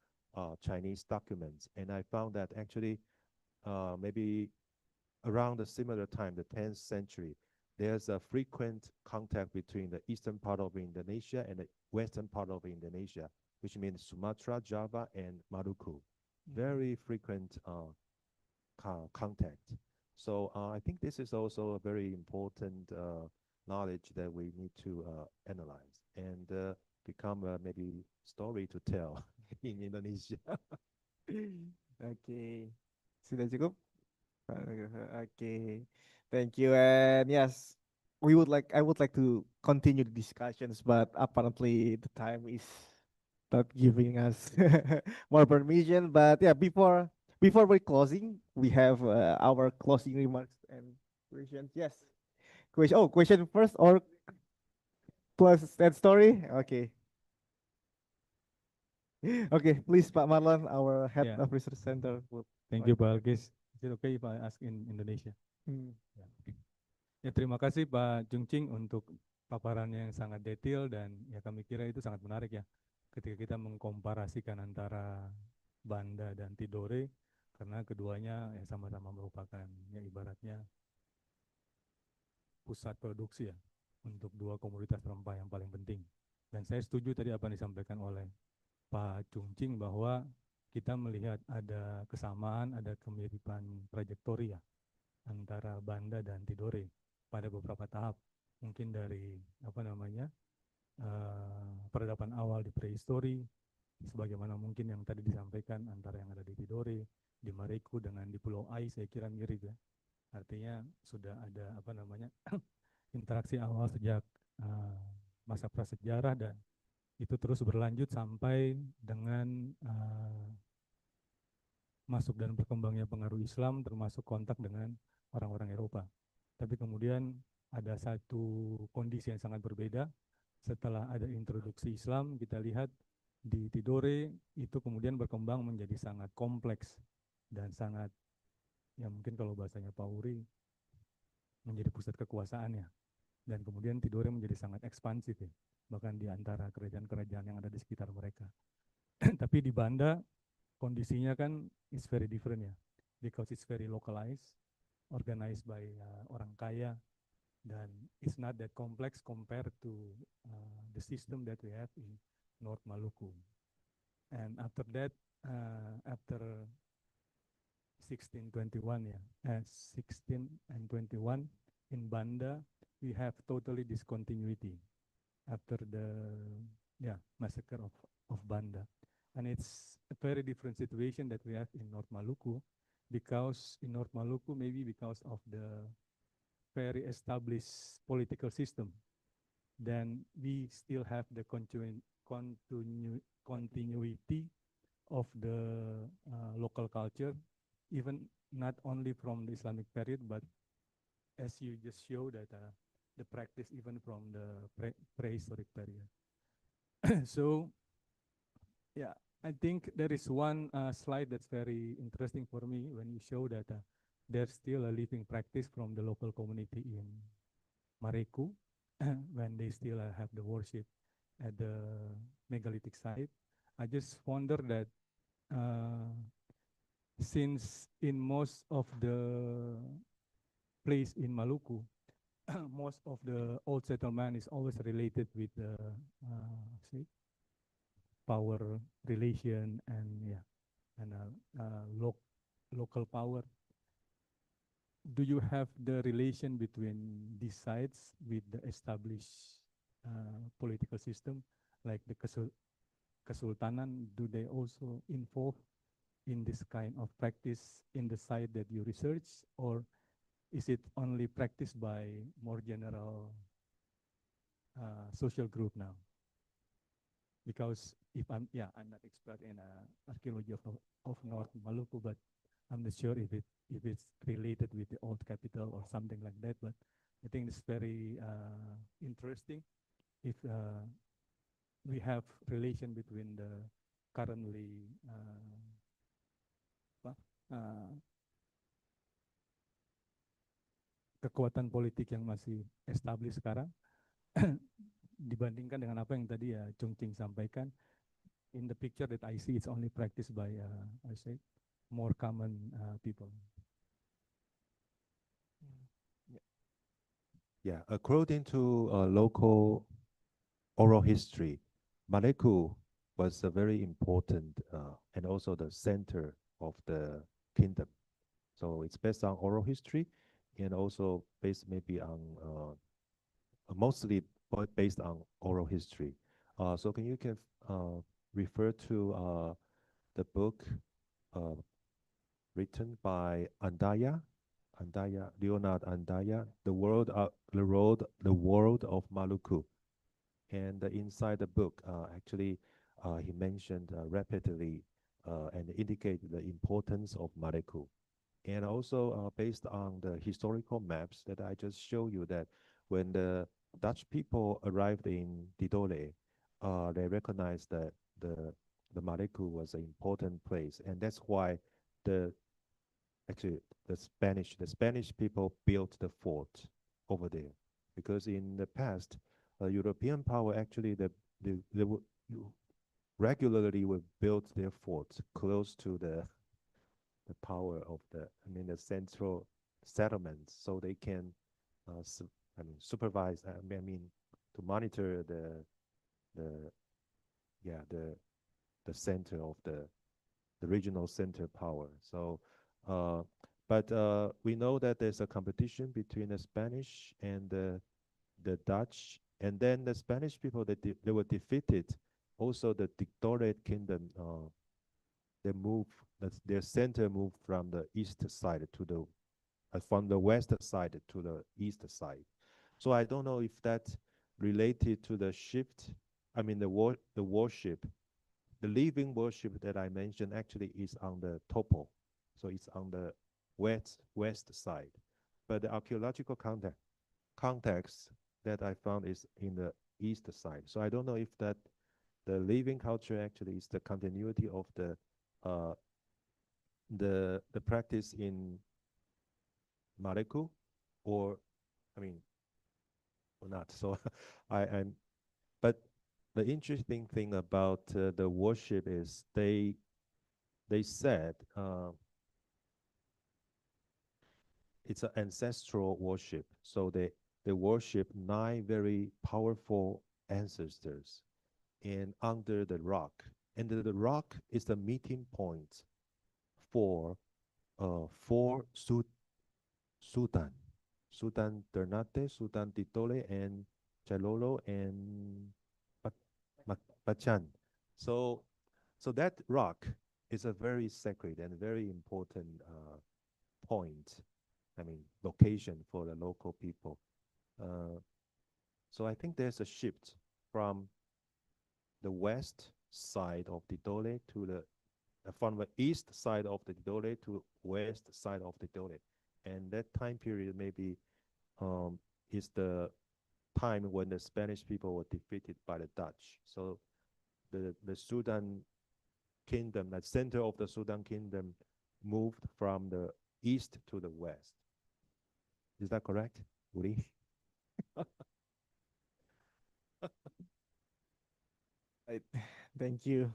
S3: Chinese documents, and I found that actually maybe around a similar time, the 10th century, there's a frequent contact between the eastern part of Indonesia and the western part of Indonesia, which means Sumatra, Java, and Maluku. Very frequent contact. So I think this is also a very important knowledge that we need to analyze and become maybe story to tell in Indonesia.
S2: Okay, sudah cukup? Okay, thank you. And yes, I would like to continue the discussions, but apparently the time is not giving us more permission. But yeah, before we're closing, we have our closing remarks and questions. Yes, question. Oh, question first or plus that story? Okay. Okay, please, Pak Marlon, our head
S6: Yeah.
S2: of research center.
S6: Thank you, Pak Alkis. Is it okay if I ask in Indonesia? Ya, oke. Ya, terima kasih Pak Jungcing untuk paparannya yang sangat detail dan ya kami kira itu sangat menarik ya ketika kita mengkomparasikan antara Banda dan Tidore karena keduanya ya sama-sama merupakan ya ibaratnya pusat produksi ya untuk dua komoditas rempah yang paling penting. Dan saya setuju tadi apa yang disampaikan oleh Pak Jungcing bahwa kita melihat ada kesamaan, ada kemiripan trajektori ya antara Banda dan Tidore pada beberapa tahap. Mungkin dari peradaban awal di prehistori, sebagaimana mungkin yang tadi disampaikan antara yang ada di Tidore, di Maluku dengan di Pulau Ai, saya kira mirip ya. Artinya sudah ada interaksi awal sejak masa prasejarah dan itu terus berlanjut sampai dengan masuk dan berkembangnya pengaruh Islam termasuk kontak dengan orang-orang Eropa. Tapi kemudian ada satu kondisi yang sangat berbeda setelah ada introduksi Islam. Kita lihat di Tidore itu kemudian berkembang menjadi sangat kompleks dan sangat ya mungkin kalau bahasanya Pak Uri menjadi pusat kekuasaannya. Dan kemudian Tidore menjadi sangat ekspansif ya, bahkan di antara kerajaan-kerajaan yang ada di sekitar mereka. Tapi di Banda kondisinya kan is very different ya, because it's very localized, organized by orang kaya, dan it's not that complex compared to the system that we have in North Maluku. And after that, after 1621, yeah, 16 and 21 in Banda, we have totally discontinuity after the massacre of Banda. And it's a very different situation that we have in North Maluku, because in North Maluku, maybe because of the very established political system, then we still have the continuity of the local culture, even not only from the Islamic period, but as you just showed that the practice even from the prehistoric period. So, yeah, I think there is one slide that's very interesting for me when you show that there's still a living practice from the local community in Mareku when they still have the worship at the megalithic site. I just wonder that since in most of the place in Maluku, most of the old settlement is always related with the power relation and local power. Do you have the relation between these sides with the established political system, like the Kesultanan? Do they also involve in this kind of practice in the site that you research, or is it only practiced by more general social group now? Because if I'm not expert in archaeology of North Maluku, but I'm not sure if it's related with the old capital or something like that. But I think it's very interesting if we have relation between the currently kekuatan politik yang masih established sekarang dibandingkan dengan apa yang tadi ya Chung Ching sampaikan. In the picture that I see, it's only practiced by I say more common people.
S3: Yeah, according to local oral history, Maluku was a very important and also the center of the kingdom. So it's based on oral history and also based maybe on mostly based on oral history. So can you refer to the book written by Leonard Andaya, the world of Maluku. And inside the book, actually, he mentioned repeatedly and indicated the importance of Maluku. And also based on the historical maps that I just showed you, that when the Dutch people arrived in Tidore, they recognized that the Maluku was an important place, and that's why the Spanish people built the fort over there, because in the past, European power actually they regularly would build their forts close to the power of the central settlements, so they can supervise. To monitor the center of the regional center power. So, but we know that there's a competition between the Spanish and the Dutch, and then the Spanish people they were defeated. Also, the Dictatorate kingdom their center moved from the east side to the from the west side to the east side. So I don't know if that's related to the shift. The worship, the living worship that I mentioned actually is on the topo, so it's on the west side. But the archaeological context that I found is in the east side. So I don't know if that the living culture actually is the continuity of the practice in Maluku, or or not. So but the interesting thing about the worship is they said it's an ancestral worship. So they worship 9 very powerful ancestors and under the rock. And the rock is the meeting point for 4 Sultan Ternate, Sultan Titole, and Chalolo, and Bachan. So, so that rock is a very sacred and very important point. I mean, location for the local people. So I think there's a shift from the west side of Titole to the from the east side of the Titole to west side of the Titole, and that time period maybe is the time when the Spanish people were defeated by the Dutch. So the Sudan kingdom, the center of the Sudan kingdom, moved from the east to the west. Is that correct, Uri?
S2: Right. Thank you,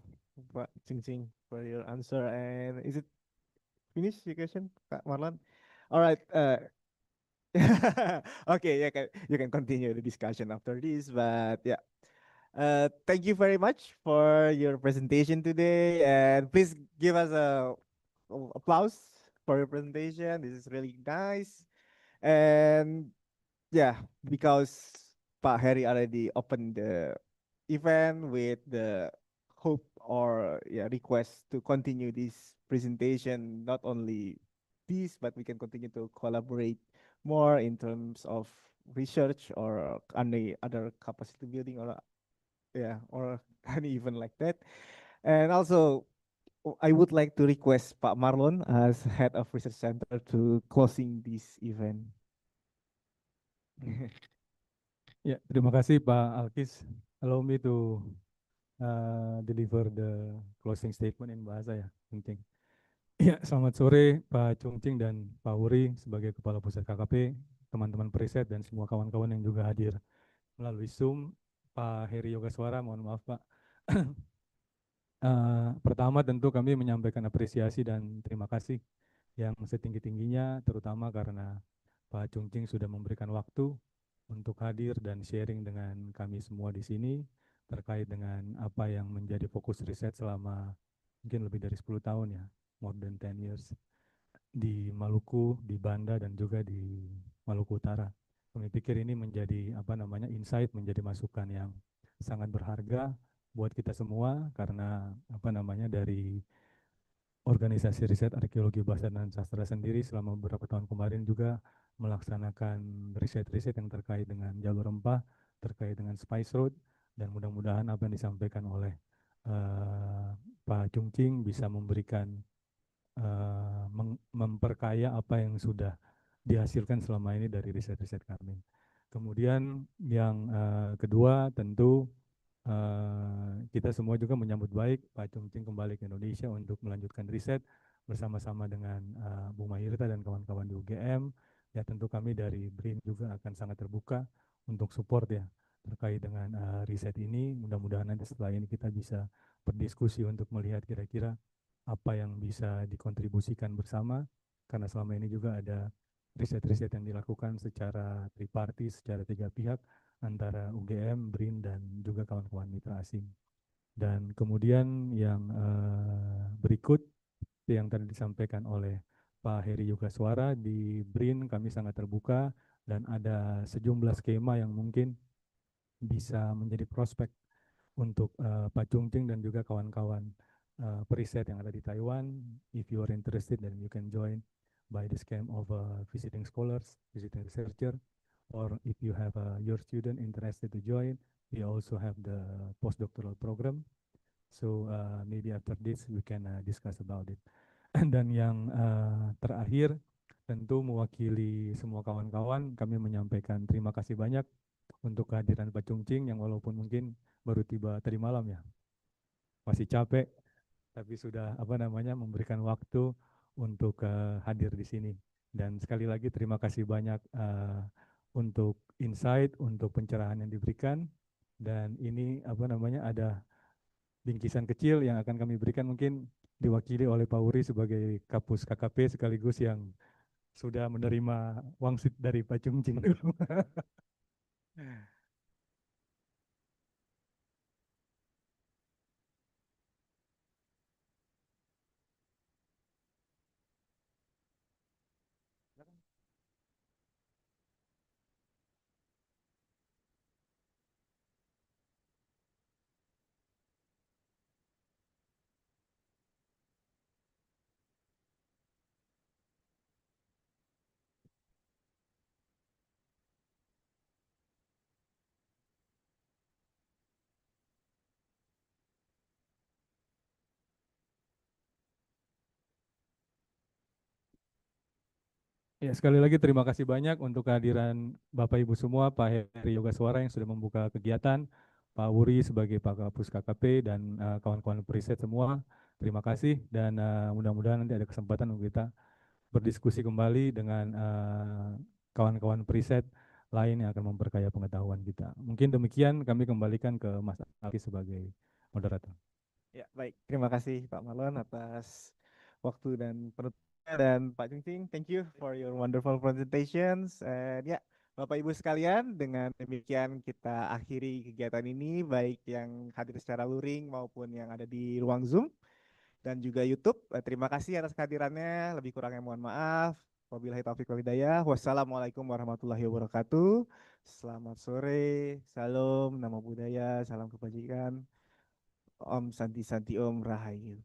S2: Pak Ching, for your answer. And is it finished your question, Kak Marlon? All right. Okay, you can continue the discussion after this, but yeah. Thank you very much for your presentation today, and please give us a applause for your presentation. This is really nice, and yeah, because Pak Heri already opened the event with the hope or yeah request to continue this presentation, not only this, but we can continue to collaborate more in terms of research or any other capacity building or yeah or any even like that. And also I would like to request Pak Marlon as head of research center to closing this event.
S6: Ya, terima kasih Pak Alkis. Allow me to deliver the closing statement in bahasa ya, penting. Ya, selamat sore Pak Chungcing dan Pak Uri sebagai Kepala Pusat KKP, teman-teman periset dan semua kawan-kawan yang juga hadir melalui Zoom. Pak Heri Yogaswara, mohon maaf Pak. Pertama tentu kami menyampaikan apresiasi dan terima kasih yang setinggi-tingginya, terutama karena Pak Chungcing sudah memberikan waktu untuk hadir dan sharing dengan kami semua di sini terkait dengan apa yang menjadi fokus riset selama mungkin lebih dari 10 tahun ya, more than 10 years di Maluku, di Banda dan juga di Maluku Utara. Kami pikir ini menjadi insight, menjadi masukan yang sangat berharga buat kita semua karena dari Organisasi Riset Arkeologi Bahasa dan Sastra sendiri selama beberapa tahun kemarin juga melaksanakan riset-riset yang terkait dengan jalur rempah, terkait dengan Spice Road, dan mudah-mudahan apa yang disampaikan oleh Pak Chungcing bisa memberikan memperkaya apa yang sudah dihasilkan selama ini dari riset-riset kami. Kemudian yang kedua tentu kita semua juga menyambut baik Pak Chungcing kembali ke Indonesia untuk melanjutkan riset bersama-sama dengan Bu Mahirta dan kawan-kawan di UGM. Ya tentu kami dari BRIN juga akan sangat terbuka untuk support ya terkait dengan riset ini. Mudah-mudahan nanti setelah ini kita bisa berdiskusi untuk melihat kira-kira apa yang bisa dikontribusikan bersama, karena selama ini juga ada riset-riset yang dilakukan secara tripartis, secara tiga pihak, antara UGM, BRIN, dan juga kawan-kawan mitra asing. Dan kemudian yang berikut yang tadi disampaikan oleh Pak Heri Yogaswara, di BRIN kami sangat terbuka dan ada sejumlah skema yang mungkin bisa menjadi prospek untuk Pak Chungcing dan juga kawan-kawan periset yang ada di Taiwan. If you are interested, then you can join by the scheme of visiting scholars, visiting researcher, or if you have your student interested to join, we also have the postdoctoral program. So maybe after this we can discuss about it. Dan yang terakhir, tentu mewakili semua kawan-kawan, kami menyampaikan terima kasih banyak untuk kehadiran Pak Chungcing yang walaupun mungkin baru tiba tadi malam ya, masih capek, tapi sudah memberikan waktu untuk hadir di sini. Dan sekali lagi terima kasih banyak untuk insight, untuk pencerahan yang diberikan. Dan ini ada bingkisan kecil yang akan kami berikan, mungkin diwakili oleh Pak Uri sebagai Kapus KKP sekaligus yang sudah menerima wangsit dari Pak Chungcing dulu. Ya, sekali lagi terima kasih banyak untuk kehadiran Bapak Ibu semua, Pak Heri Yogaswara yang sudah membuka kegiatan, Pak Wuri sebagai Pak Kapus KKP, dan kawan-kawan periset semua. Terima kasih, dan mudah-mudahan nanti ada kesempatan untuk kita berdiskusi kembali dengan kawan-kawan periset lain yang akan memperkaya pengetahuan kita. Mungkin demikian, kami kembalikan ke Mas Alki sebagai moderator.
S2: Ya, baik. Terima kasih Pak Marlon atas waktu dan penutupnya, dan Pak Cungcing, thank you for your wonderful presentations. And ya, Bapak Ibu sekalian, dengan demikian kita akhiri kegiatan ini, baik yang hadir secara luring maupun yang ada di ruang Zoom dan juga YouTube. Terima kasih atas kehadirannya. Lebih kurangnya mohon maaf. Wabillahi taufiq wal hidayah. Wassalamualaikum warahmatullahi wabarakatuh. Selamat sore. Salam, namo buddhaya, salam kebajikan. Om Santi Santi Om Rahayu.